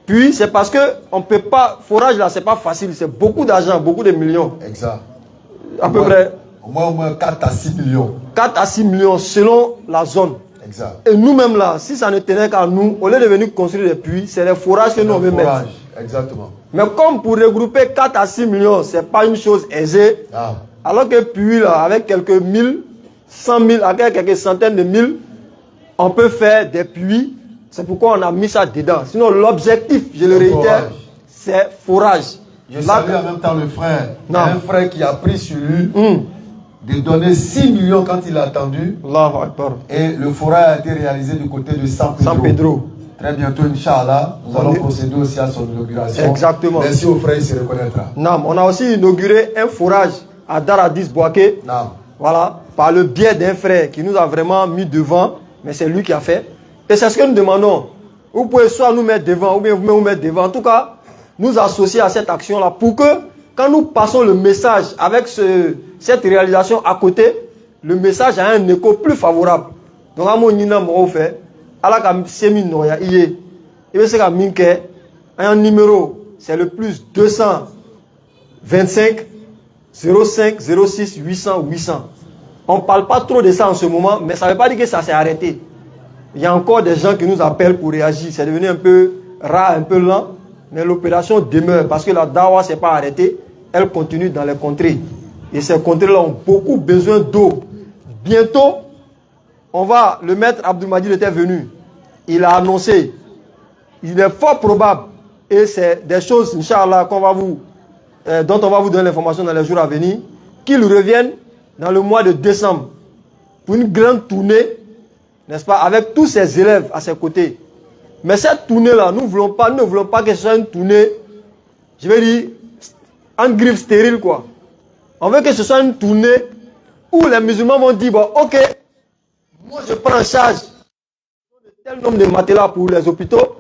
Puis c'est parce que on peut pas, forage là, c'est pas facile, c'est beaucoup d'argent, beaucoup de millions. Exact. À peu près. Au moins 4 à 6 millions. 4 à 6 millions selon la zone. Exact. Et nous-mêmes là, si ça ne tenait qu'à nous, au lieu de venir construire des puits, c'est les forages que nous on veut mettre. Exactement. Mais comme pour regrouper 4 à 6 millions, ce n'est pas une chose aisée. Ah. Alors que puis là, avec quelques 1000, 100 000, avec quelques centaines de mille, on peut faire des puits. C'est pourquoi on a mis ça dedans. Sinon, l'objectif, je le réitère, c'est forage. Je salue en même temps le frère. Il y a un frère qui a pris sur lui de donner 6 millions quand il a attendu. Et le forage a été réalisé du côté de San Pedro. Très bientôt, Inch'Allah, nous allons procéder aussi à son inauguration. Exactement. Merci au frère, il se reconnaîtra. On a aussi inauguré un forage à Daradis Boaké. Voilà, par le biais d'un frère qui nous a vraiment mis devant, mais c'est lui qui a fait. Et c'est ce que nous demandons. Vous pouvez soit nous mettre devant, ou bien vous mettre devant. En tout cas, nous associer à cette action-là pour que, quand nous passons le message avec cette réalisation à côté, le message a un écho plus favorable. Donc, à mon Nina Moro fait. Alors il un numéro, c'est le plus 225 05 06 800 800. On ne parle pas trop de ça en ce moment, mais ça ne veut pas dire que ça s'est arrêté. Il y a encore des gens qui nous appellent pour réagir. C'est devenu un peu rare, un peu lent, mais l'opération demeure parce que la dawa ne s'est pas arrêtée. Elle continue dans les contrées. Et ces contrées-là ont beaucoup besoin d'eau. Bientôt, on va, le maître Abdulmajid était venu. Il a annoncé. Il est fort probable. Et c'est des choses, Inch'Allah, dont on va vous donner l'information dans les jours à venir, qu'il revienne dans le mois de décembre pour une grande tournée, n'est-ce pas, avec tous ses élèves à ses côtés. Mais cette tournée-là, nous ne voulons pas que ce soit une tournée, je vais dire, en griffe stérile, quoi. On veut que ce soit une tournée où les musulmans vont dire, bon, ok, moi je prends en charge tel nombre de matelas pour les hôpitaux,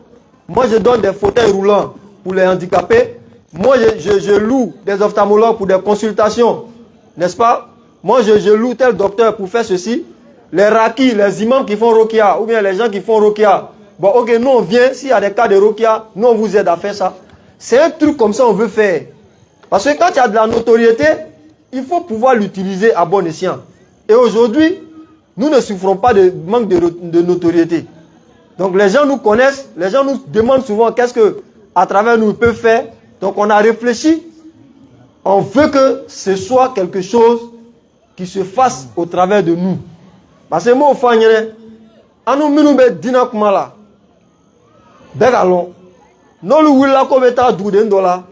moi je donne des fauteuils roulants pour les handicapés, moi je loue des ophtalmologues pour des consultations, n'est-ce pas? Moi je loue tel docteur pour faire ceci, les rakis, les imams qui font rokia, ou bien les gens qui font rokia, bon ok, nous on vient, s'il y a des cas de rokia, nous on vous aide à faire ça. C'est un truc comme ça on veut faire. Parce que quand il y a de la notoriété, il faut pouvoir l'utiliser à bon escient. Et aujourd'hui, nous ne souffrons pas de manque de notoriété. Donc les gens nous connaissent, les gens nous demandent souvent qu'est-ce que à travers nous peuvent faire. Donc on a réfléchi, on veut que ce soit quelque chose qui se fasse au travers de nous. Parce que moi, anu minnu bɛ diinɛ kuma la bɛɛ ka lɔn n'olu wulila ko bɛ taa duguden dɔ la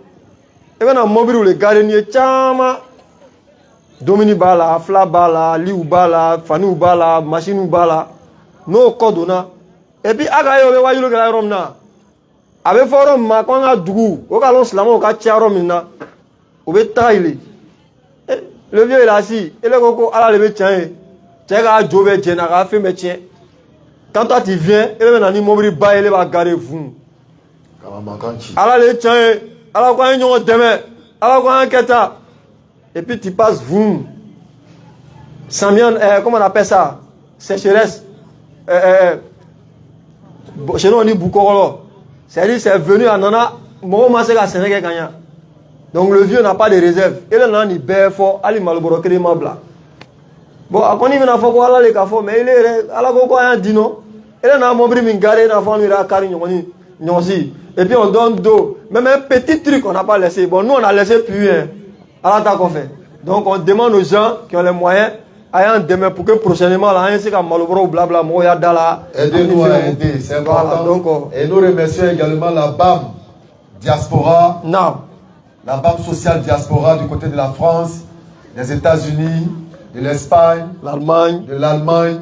i bɛna mobiliw de garder n'i ye caman domini b'a la fila b'a la liw b'a la faniw b'a la machines b'a la n'o kɔ donna et puis a ka ye o bɛ wajulu kɛla yɔrɔ min na a bɛ fɔ yɔrɔ min ma ko an ka dugu o ka lɔn silamɛw ka ca yɔrɔ min na o bɛ taga yen le vieux il est assis ele ko ko ala de bɛ tiɲɛ ye cɛ ka jo bɛ jɛn na k'a fɛn bɛ tiɲɛ quand toi tu viens ele bɛ na ni mobili ba ye ele b'a garder vun ala de ye tiɲɛ ye ala ko an ye ɲɔgɔn dɛmɛ ala ko an kɛ tan et puis tu passes vun Samian comment on appelle ça sécheresse chez nous on dit Bukoro c'est-à-dire c'est venu à nana mɔgɔw ma se ka sɛnɛ kɛ ka ɲa donc le vieux n'a pas de réserve ele nana nin bɛɛ fɔ hali malobɔrɔ kelen ma bila bon a kɔni bɛna fɔ ko ala le ka fɔ mais ele yɛrɛ ala ko an y'a di nɔ ele n'a mobili min garé n'a fɔ an yɛrɛ a kari ɲɔgɔnsi et puis on donne d'eau même un petit truc on n'a pas laissé bon nous on a laissé plus rien ala ta kɔfɛ donc on demande aux gens qui ont les moyens a y'an dɛmɛ pour que prochainement là an ye se ka malobɔrɔw bila mɔgɔw y'a da la aidez-nous à aider c'est important donc et nous remercions également la BAM diaspora la BAM sociale diaspora du côté de la France, des États-Unis, de l'Espagne, l'Allemagne, de l'Allemagne.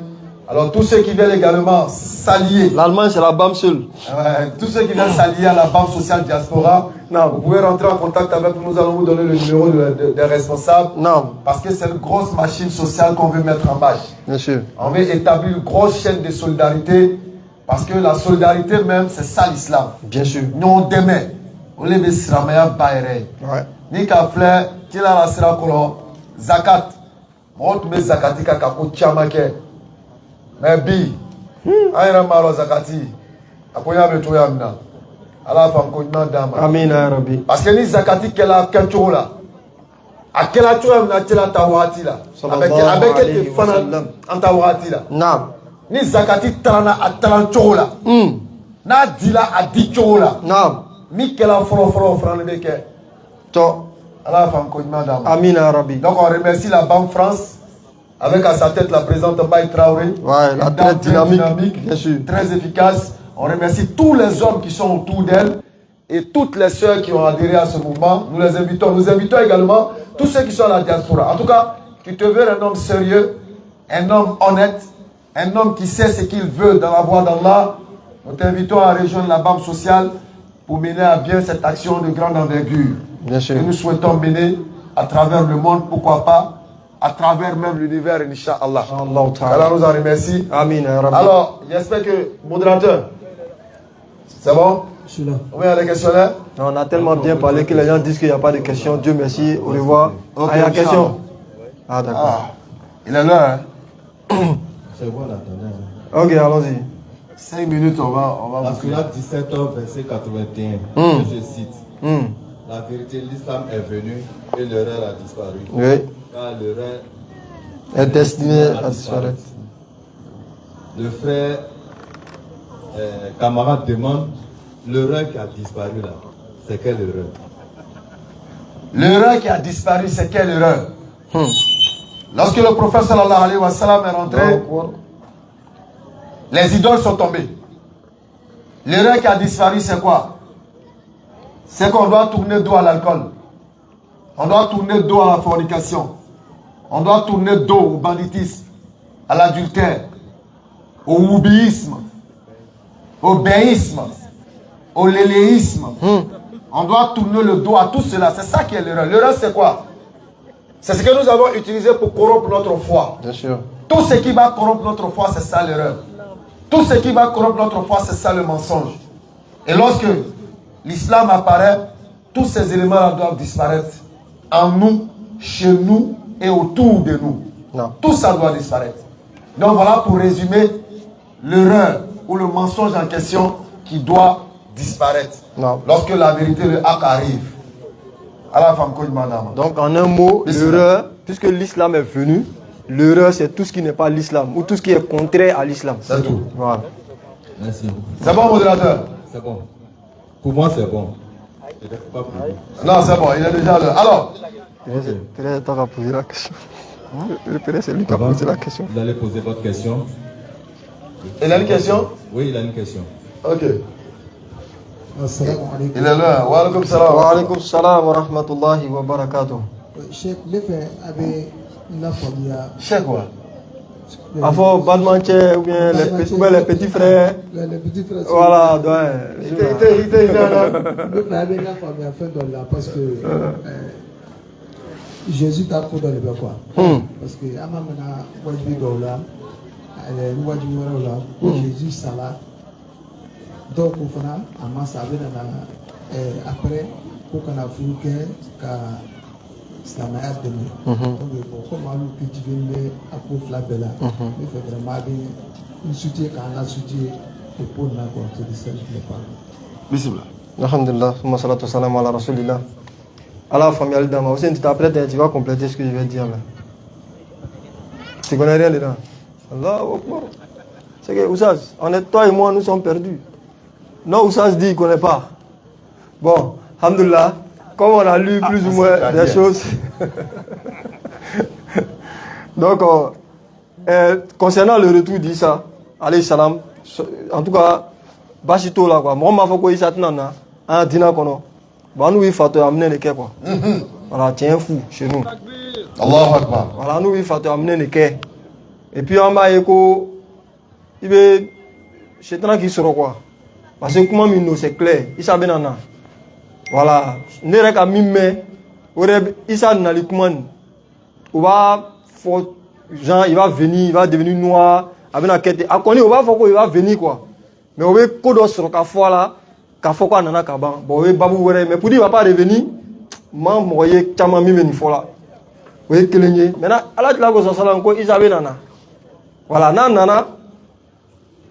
Alors tous ceux qui viennent également s'allier. L'Allemagne c'est la BAM seule. Tous ceux qui viennent s'allier à la BAM sociale diaspora, vous pouvez rentrer en contact avec nous. Nous allons vous donner le numéro des responsables. Parce que c'est une grosse machine sociale qu'on veut mettre en marche. Bien sûr. On veut établir une grosse chaîne de solidarité. Parce que la solidarité même, c'est ça l'islam. Bien sûr. Nous on demet. On les met siramaya bayre. Ni ka fleur, qui la sira kolo, zakat. Moi tu mets zakati ka kako chamake. Mais bi, ayra malo zakati. Akoya beto yamna. Ala fam ko nyama dama. Amin ya rabbi. Parce que ni zakati kela kencho la. Akela cho yamna tela tawati la. Avec tes fana antawati la. Naam. Ni zakati talana atalan cho la. Na dila adi cho la. Naam. Mikela foro frane beke. To ala fam ko madame. Amin ya rabbi. Donc on remercie la Banque France avec à sa tête la présidente Baye Traoré. Ouais, la très dynamique, bien sûr, très efficace. On remercie tous les hommes qui sont autour d'elle et toutes les sœurs qui ont adhéré à ce mouvement. Nous les invitons. Nous invitons également tous ceux qui sont à la diaspora. En tout cas, tu te veux un homme sérieux, un homme honnête, un homme qui sait ce qu'il veut dans la voie d'Allah. Nous t'invitons à rejoindre la Banque sociale pour mener à bien cette action de grande envergure. Bien sûr. Que nous souhaitons mener à travers le monde, pourquoi pas, à travers même l'univers, Inch'Allah. Allah nous en remercie. Amin. Alors, j'espère que, modérateur, c'est bon? Je suis là. Oui, il y a des questions là? On a tellement bien parlé que les gens disent qu'il n'y a pas de questions. Dieu merci, au revoir. Okay, il y a des questions? Ah, d'accord. Il est là, hein? C'est bon, attendez. Ok, allons-y. 5 minutes, on va La Sourate 17, verset 81, je cite. La vérité, l'islam est venu et l'erreur a disparu. Oui. Car l'erreur est destinée à disparaître. Le frère camarade demande l'erreur qui a disparu là, c'est quelle erreur? L'erreur qui a disparu, c'est quelle erreur? Lorsque le prophète sallallahu alayhi wa sallam est rentré, les idoles sont tombées. L'erreur qui a disparu, c'est quoi? C'est qu'on doit tourner dos à l'alcool. On doit tourner dos à la fornication. On doit tourner dos au banditisme, à l'adultère, au woubiisme, au béisme, au léléisme. On doit tourner le dos à tout cela. C'est ça qui est l'erreur. L'erreur, c'est quoi? C'est ce que nous avons utilisé pour corrompre notre foi. Bien sûr. Tout ce qui va corrompre notre foi, c'est ça l'erreur. Tout ce qui va corrompre notre foi, c'est ça le mensonge. Et lorsque l'islam apparaît, tous ces éléments-là doivent disparaître en nous, chez nous et autour de nous. Non. Tout ça doit disparaître. Donc voilà pour résumer l'erreur ou le mensonge en question qui doit disparaître. Non. Lorsque la vérité, le haq arrive. À la femme madame. Donc en un mot, l'erreur, puisque l'islam est venu, l'erreur c'est tout ce qui n'est pas l'islam ou tout ce qui est contraire à l'islam. C'est tout. Voilà. Merci. C'est bon, modérateur? C'est bon. Pour moi, c'est bon. Non, c'est bon, il est déjà là. Alors, Pérez, t'as posé la question. Le Pérez, c'est lui qui a posé la question. Vous allez poser votre question. Il a une question? Oui, il a une question. Ok. Assalamu alaikum. Il est là. Wa alaikum salam. Wa alaikum salam wa rahmatullahi wa barakatuh. Cheikh, le fait avec la famille. Cheikh quoi? Avant Badmanche ou bien les petits frères. Les petits frères. Voilà, ouais. Le fait avec la famille afin de là parce que Jésus t'a pour dans le quoi. Parce que Amamana Wajibi Dola, Wajibi Dola, Jésus Salah. Donc, on fait un masse après, pour qu'on a fouillé que c'est la meilleure de nous. Donc, comme on a cultivé à cause de la belle, il faut vraiment une soutien quand on a soutien pour nous, c'est de ça que je ne parle. Bismillah. Alhamdulillah, salatu salam ala rasulillah. Allah, famille Al-Dama, aussi, tu t'apprêtes, tu vas compléter ce que je vais dire là. Tu connais rien dedans. Allah, c'est que, Oussaz, toi et moi, nous sommes perdus. Non, Oussaz dit qu'il ne connaît pas. Bon, alhamdulillah, comme on a lu plus ou moins des choses. Donc, concernant le retour d'Issa, alayhi salam, en tout cas, Bachito là, quoi. Moi, je suis venu à Dina Kono. Nous, il faut amener les quais, quoi. Voilà, tiens, un fou chez nous. Allahu Akbar. Voilà, nous, il faut amener les quais. Et puis, en bas, il y a c'est un qui sera quoi. Parce que comment c'est clair, il s'est bien en voilà, ne rek a mimé, il s'est nali comment, on va Jean, il va venir, il va devenir noir, avec la quête, à connaître, on va faire quoi, il va venir quoi. Mais on veut qu'on doit sur la fois là, qu'à fois quoi nana kaban, bon, on veut babou ouais, mais pour dire il va pas revenir, man moyen chama mimé ni fois là, oui que l'ennemi. Maintenant, à la télé ça sala encore, ils avaient nana, voilà, nana,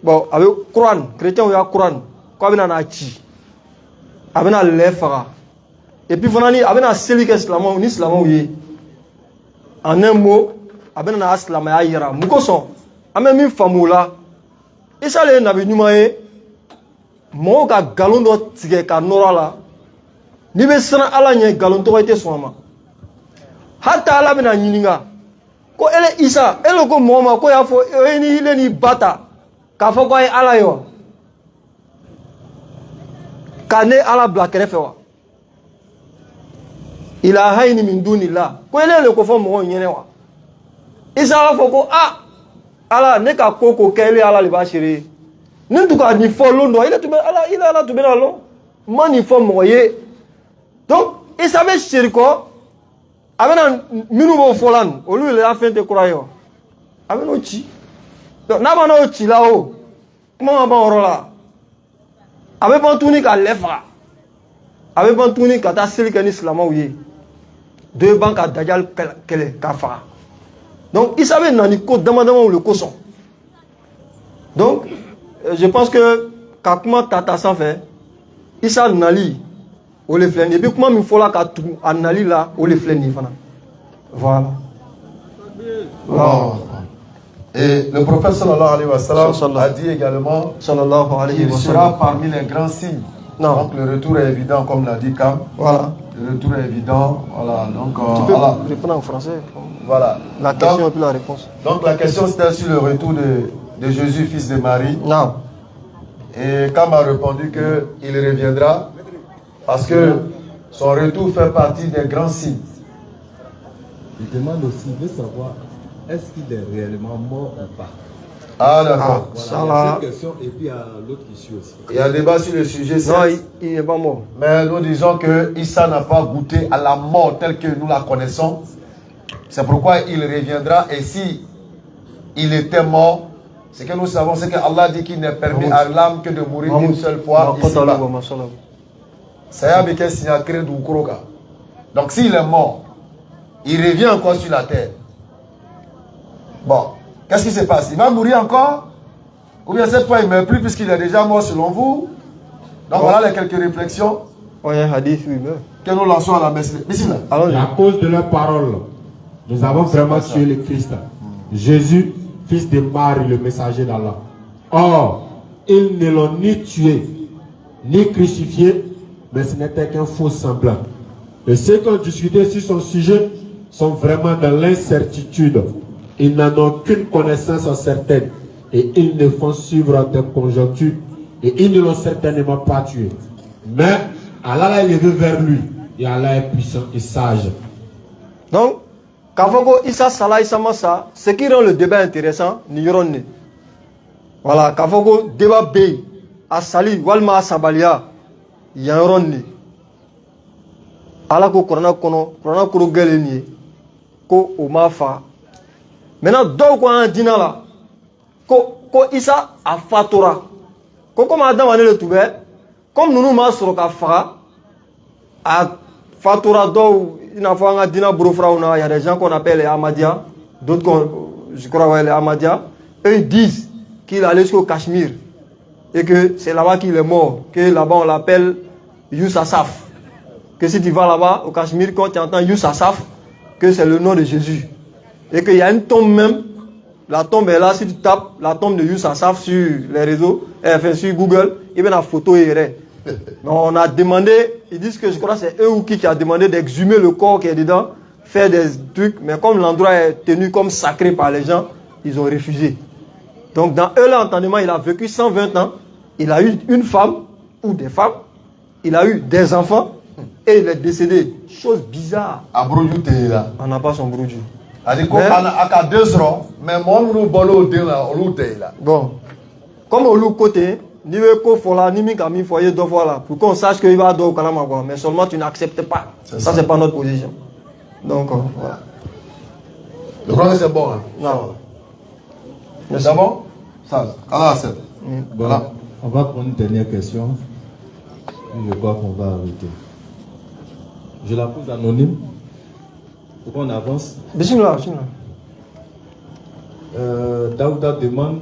bon, avec Coran, chrétien ou ya Coran. Quoi bien na chi abena lefara et puis venani abena celui qui est islamon ni islamon oui en un mot abena na islam ya yira mukoso ame mi famula isa le na binyuma e mo ka galon do tige ka nora la ni be sana ala nye galon to ite soma hatta ala bena nyininga ko ele isa ele ko moma ko ya fo eni ile ni bata ka fo ko ala yo Kane ala blakere fewa. Ila haini min dunillah. Ko ele le ko fo mo nyene wa. Isa wa fo ko ala ne ka koko kele ala le ba shiri. Ni tu ka ni fo londo ile tu be ala tu be na lo. Mani fo mo ye. Donc isa be shiri ko amena minu bo folan olu le a fait te croire. Amena ochi. Donc na ba no ochi la o. Comment ba orola? Avec un tourni à l'effra, avec un tourni à ta série islam ouye, deux banques à Dajjal qu'elle kafa. Donc il savait nani ko demandement le coson. Donc je pense que comment tata sans fait, il s'en nali au le flène et puis comment il faut là qu'à tout nali là au le flène voilà. Wow. Et le prophète sallallahu alayhi wa sallam a dit également qu'il sera parmi les grands signes. Non. Donc le retour est évident comme l'a dit Kam. Voilà. Le retour est évident. Voilà. Donc, tu peux répondre en français. Voilà. La question et puis la réponse. Donc la question c'était sur le retour de Jésus, fils de Marie. Non. Et Kam a répondu qu'il reviendra parce que son retour fait partie des grands signes. Il demande aussi de savoir est-ce qu'il est réellement mort ou pas. Ah d'accord. Voilà, il y a cette question et puis il y a l'autre issue aussi. Il y a un débat sur le sujet. Non, il n'est pas mort. Mais nous disons que Issa n'a pas goûté à la mort telle que nous la connaissons. C'est pourquoi il reviendra. Et si il était mort, ce que nous savons, c'est que Allah dit qu'il n'est permis à l'âme que de mourir une seule fois ici-bas. Ça y a bien signature du Kuroga. Donc s'il est mort, il revient encore sur la terre. Bon, qu'est-ce qui se passe? Il va mourir encore? Ou bien cette fois il ne meurt plus puisqu'il est déjà mort selon vous? Donc voilà les quelques réflexions que nous lançons à la messe. À cause de leurs paroles, nous avons vraiment tué le Christ. Jésus, fils de Marie, le messager d'Allah. Or, ils ne l'ont ni tué, ni crucifié, mais ce n'était qu'un faux semblant. Et ceux qui ont discuté sur son sujet sont vraiment dans l'incertitude. Ils n'en ont aucune connaissance certaine. et ils ne font suivre tes conjonctures et ils ne l'ont certainement pas tué. Mais Allah l'a élevé vers lui et Allah est puissant et sage. Donc, Kafoko Issa Salah Issa Massa, ce qui rend le débat intéressant, Niron. Voilà, Kafoko débat B, Asali, Walma Sabalia, Yanron. Allah ko Corona Kuro Geleni, Ko Omafa. Maintenant, donc, on a dit là, Ko Issa a Fatora. Comme Adam a le Toubé, comme nous nous massurons qu'à Fa, à Fatora d'eau, il y a des gens qu'on appelle les Ahmadiyya, d'autres, je crois, les Ahmadiyya. Eux, ils disent qu'il allait jusqu'au Cachemire et que c'est là-bas qu'il est mort, que là-bas on l'appelle Youssasaf. Que si tu vas là-bas au Cachemire, quand tu entends Youssasaf, que c'est le nom de Jésus. Et qu'il y a une tombe même, la tombe est là, si tu tapes la tombe de Youssasaf sur les réseaux, enfin sur Google, il y a une photo hier. On a demandé, ils disent que je crois que c'est eux ou qui a demandé d'exhumer le corps qui est dedans, faire des trucs, mais comme l'endroit est tenu comme sacré par les gens, ils ont refusé. Donc dans eux l'entendement, il a vécu 120 ans, il a eu une femme ou des femmes, il a eu des enfants et il est décédé. Chose bizarre. On n'a pas son broudjou. Bon, comme au loup côté, ni le kofola, ni mi foyer deux fois là, pour qu'on sache qu'il va au Kalama, mais seulement tu n'acceptes pas. Ça, c'est pas notre position. Donc, voilà. Je crois que c'est bon. Hein? Non. C'est bon? Ça, c'est. Voilà. On va prendre une dernière question. Je crois qu'on va arrêter. Je la pose anonyme. Pourquoi on avance? Bismillah. Daouda demande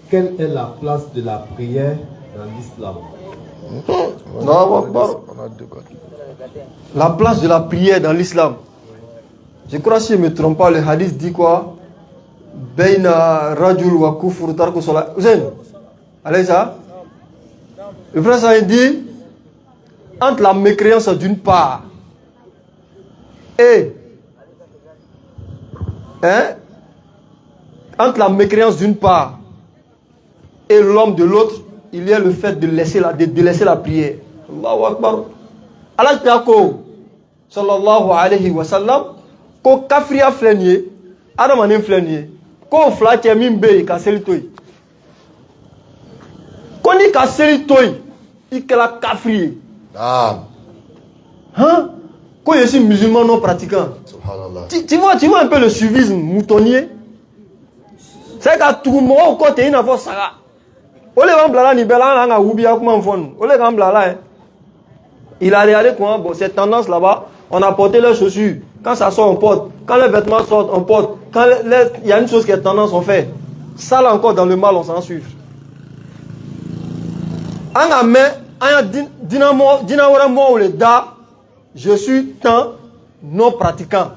quelle est la place de la prière dans l'islam? La place de la prière dans l'islam. Je crois, si je ne me trompe pas, le hadith dit quoi? Beina rajul wa kufur tarku salat. Allez ça? Le frère ça dit entre la mécréance d'une part et entre la mécréance d'une part et l'homme de l'autre, il y a le fait de laisser la prière. Allahu Akbar. Allah Tiako, sallallahu alayhi wa sallam, ko kafria flenier, adamanem flenier, ko flatia mimbe kaselitoy. Koni kaselitoy, ikela kafri. Ah. Hein? Quand je suis musulman non pratiquant, tu vois un peu le suivisme moutonnier. C'est qu'à tout le monde, côté il a pas ça. Ole gamblala ni bela nga ubia kuma mfonu. Ole gamblala. Il a regardé comment bon cette tendance là-bas, on a porté les chaussures. Quand ça sort on porte, quand les vêtements sortent on porte. Quand il y a une chose qui est tendance on fait. Ça là encore dans le mal on s'en suit. Anga me aya dinamo mo le da. Je suis tant non pratiquant.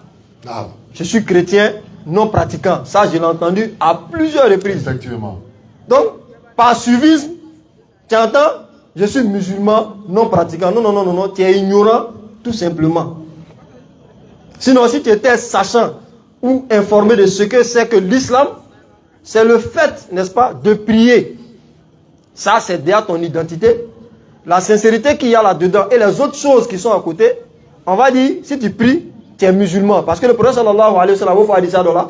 Je suis chrétien non pratiquant. Ça, je l'ai entendu à plusieurs reprises. Effectivement. Donc, par suivisme, tu entends, je suis musulman non pratiquant. Non, tu es ignorant, tout simplement. Sinon, si tu étais sachant ou informé de ce que c'est que l'islam, c'est le fait, n'est-ce pas, de prier. Ça, c'est déjà ton identité. La sincérité qu'il y a là-dedans et les autres choses qui sont à côté, on va dire, si tu pries, tu es musulman. Parce que le prophète sallallahu alayhi wa sallam, il faut dire ça là.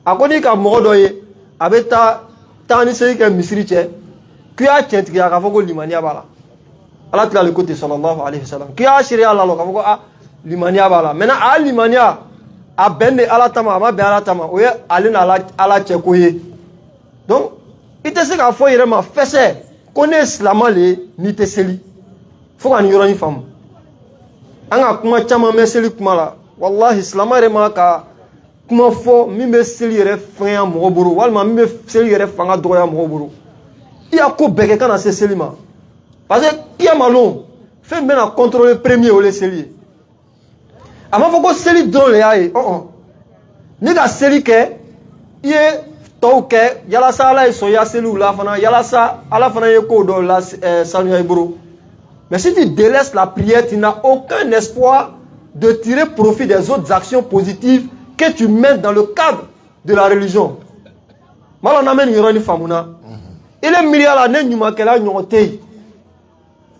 À côté de Morodoye, avec ta nisei que misri tche, qui a tient qui a kafoko limania bala. Allah tu as le côté sallallahu alayhi wa sallam. Qui a shiri Allah lo kafoko a limania bala. Maintenant a limania a bende Allah tama ma ben Allah tama. Oye alina Allah tche koye. Donc, il te sait qu'à fois il m'a fait ça. Connais l'islam les ni te seli. Faut qu'on y ait une femme. Anga kuma chama meseli kuma la. Wallahi islam rema ka kuma fo mi be seli yere fanya mo buru walma mi be seli yere fanga doya mo buru. Iya ko beke kana se seli ma. Parce que iya malon fait maintenant contrôler premier au les seli. Ama fo ko seli don le ay. Ni ga seli ke iye toke yala sala so ya selu la fana yala sa ala fana ye ko do la sanu ay buru. Mais si tu délaisses la prière, tu n'as aucun espoir de tirer profit des autres actions positives que tu mènes dans le cadre de la religion. Mala na men yoro ni famuna. Il est milliard la ne nyuma kala nyote.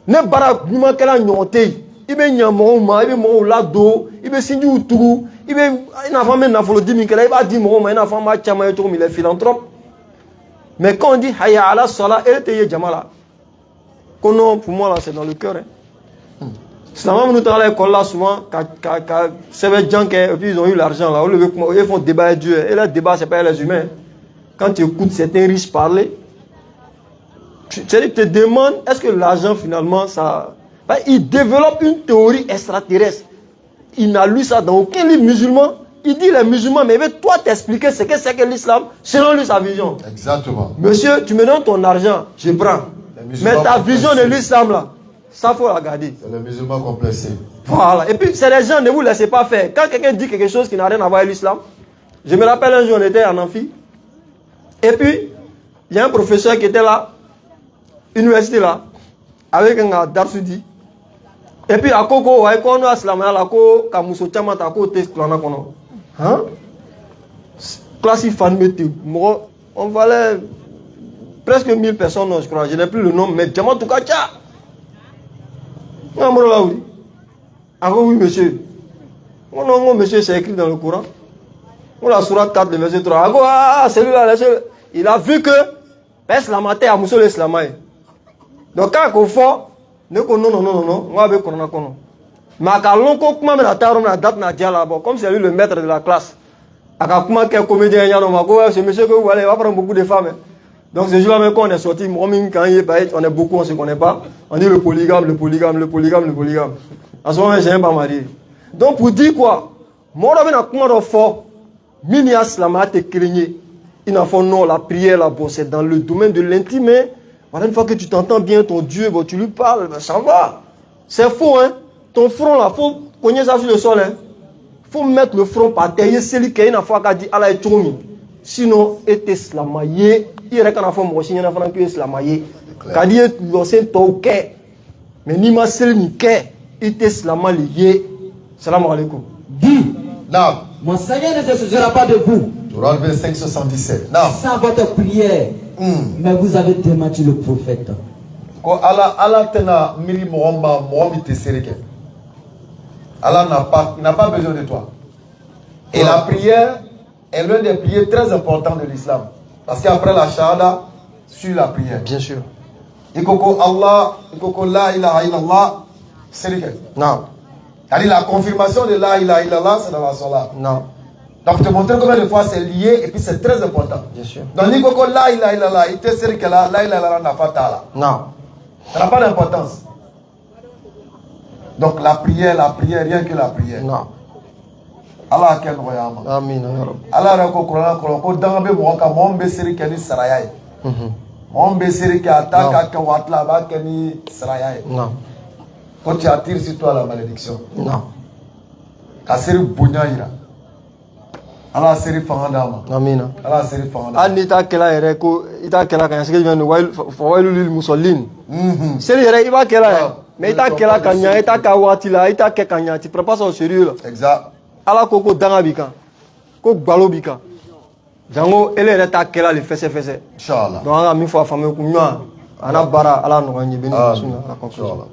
Ne bara nyuma kala nyote. Ibe nyamo ma ibe mo la do, ibe sinju uturu, ibe ina femme na folo 10 000 kala iba di mo ma ina femme ma chama eto mi les philanthropes. Mais quand on dit hayya ala salat, elle était jamala. Kono pour moi là c'est dans le cœur. Hein. Islam nous travaille à l'école là souvent c'est des gens qui et puis ils ont eu l'argent là, ils font débat Dieu. Et le débat c'est pas les humains. Quand tu écoutes certains riches parler, tu te demandes est-ce que l'argent finalement ça... Il développe une théorie extraterrestre. Il n'a lu ça dans aucun livre musulman. Il dit les musulmans, mais il veut toi t'expliquer ce que c'est que l'islam selon lui sa vision. Exactement. Monsieur, tu me donnes ton argent, je prends. Mais ta vision de l'islam là, ça faut la garder. C'est le musulman complexé. Voilà. Et puis c'est les gens, ne vous laissez pas faire. Quand quelqu'un dit quelque chose qui n'a rien à voir avec l'islam, je me rappelle un jour on était en amphi. Et puis, il y a un professeur qui était là, université là, avec un Darsoudi. Et puis, à Koko, à Koko, à Slamana, à Koko, à Mousso Tchamat, à Koko, test, hein? Classe fan météo. On valait presque 1000 personnes, je crois. Je n'ai plus le nom, mais Djamat Toukacha. Ah oui, monsieur. Non, monsieur, c'est écrit dans le Coran. On la sourate 4, le verset 3. Ah, celui-là, il a vu que Eslamate a Mousso l'Eslamay. Donc, quand on fait, non, on va avec Corona. Mais quand on comment la date n'a pas comme c'est lui le maître de la classe. Comment quel comédien il y a c'est monsieur que vous allez va prendre beaucoup de femmes. Donc ce jour-là, quand on est sorti, quand on est beaucoup, on ne se connaît pas. On dit le polygame. À ce moment-là, je n'ai pas marié. Donc pour dire quoi, moi, je vais fort. Minia Slama te craigné. Il n'a pas non, la prière là-bas, c'est dans le domaine de l'intime. Voilà, une fois que tu t'entends bien ton Dieu, bon, tu lui parles, ben, ça va. C'est faux, hein. Ton front là, il faut cogner ça sur le sol, hein. Faut mettre le front par terre. Celui qui a une fois qui dit Allah est tourné. Sinon, était slamaillé. Il y a un enfant qui est slamaillé. Quand il est l'ancien toque, mais ni ma seule ni qu'est, il était slamaillé. Salam alaikum. Dis, mon Seigneur ne se souciera pas de vous. Tu releves 577. Sans votre prière, mais vous avez démenti le prophète. Allah tena miri mohomba mohomi te sereke. Allah n'a pas besoin de toi. Et la prière est l'un des piliers très importants de l'islam. Parce qu'après la shahada, suit la prière. Bien sûr. Ikoko Allah, ikoko la ilaha illallah, sereke. Non. C'est-à-dire la confirmation de la ilaha illallah, c'est dans la salat. Non. Donc, pour te montrer combien de fois c'est lié et puis c'est très important. Bien sûr. Donc, ikoko la ilaha illallah, il te sereke la ilaha illallah n'a pas tala. Non. Ça n'a pas d'importance. Donc la prière, rien que la prière. Non. Allah a quel royaume. Amin. Allah a ko Quran ko dangabe mo ka mo mbe siri keni sarayai. Mo mbe siri ka ataka ka watla ba keni sarayai. Non. Quand tu attires sur toi la malédiction. Non. Ka siri bunyaira. Allah siri fangandama. Amin. Allah siri fangandama. Anita kela yere ko ita kela kan sike jmen wailu lil musallin. Seri yere iba kela. Mais ita kela kanya ita ka wati la ita ke kanya tu prends pas ça au sérieux là. Exact. Ala koko danga bika. Ko gbalo bika. Jango ele yere ta kela le fesse. Inshallah. Donc ala mi fo famille ku nwa ana bara ala no ngani beni sunna. Inshallah.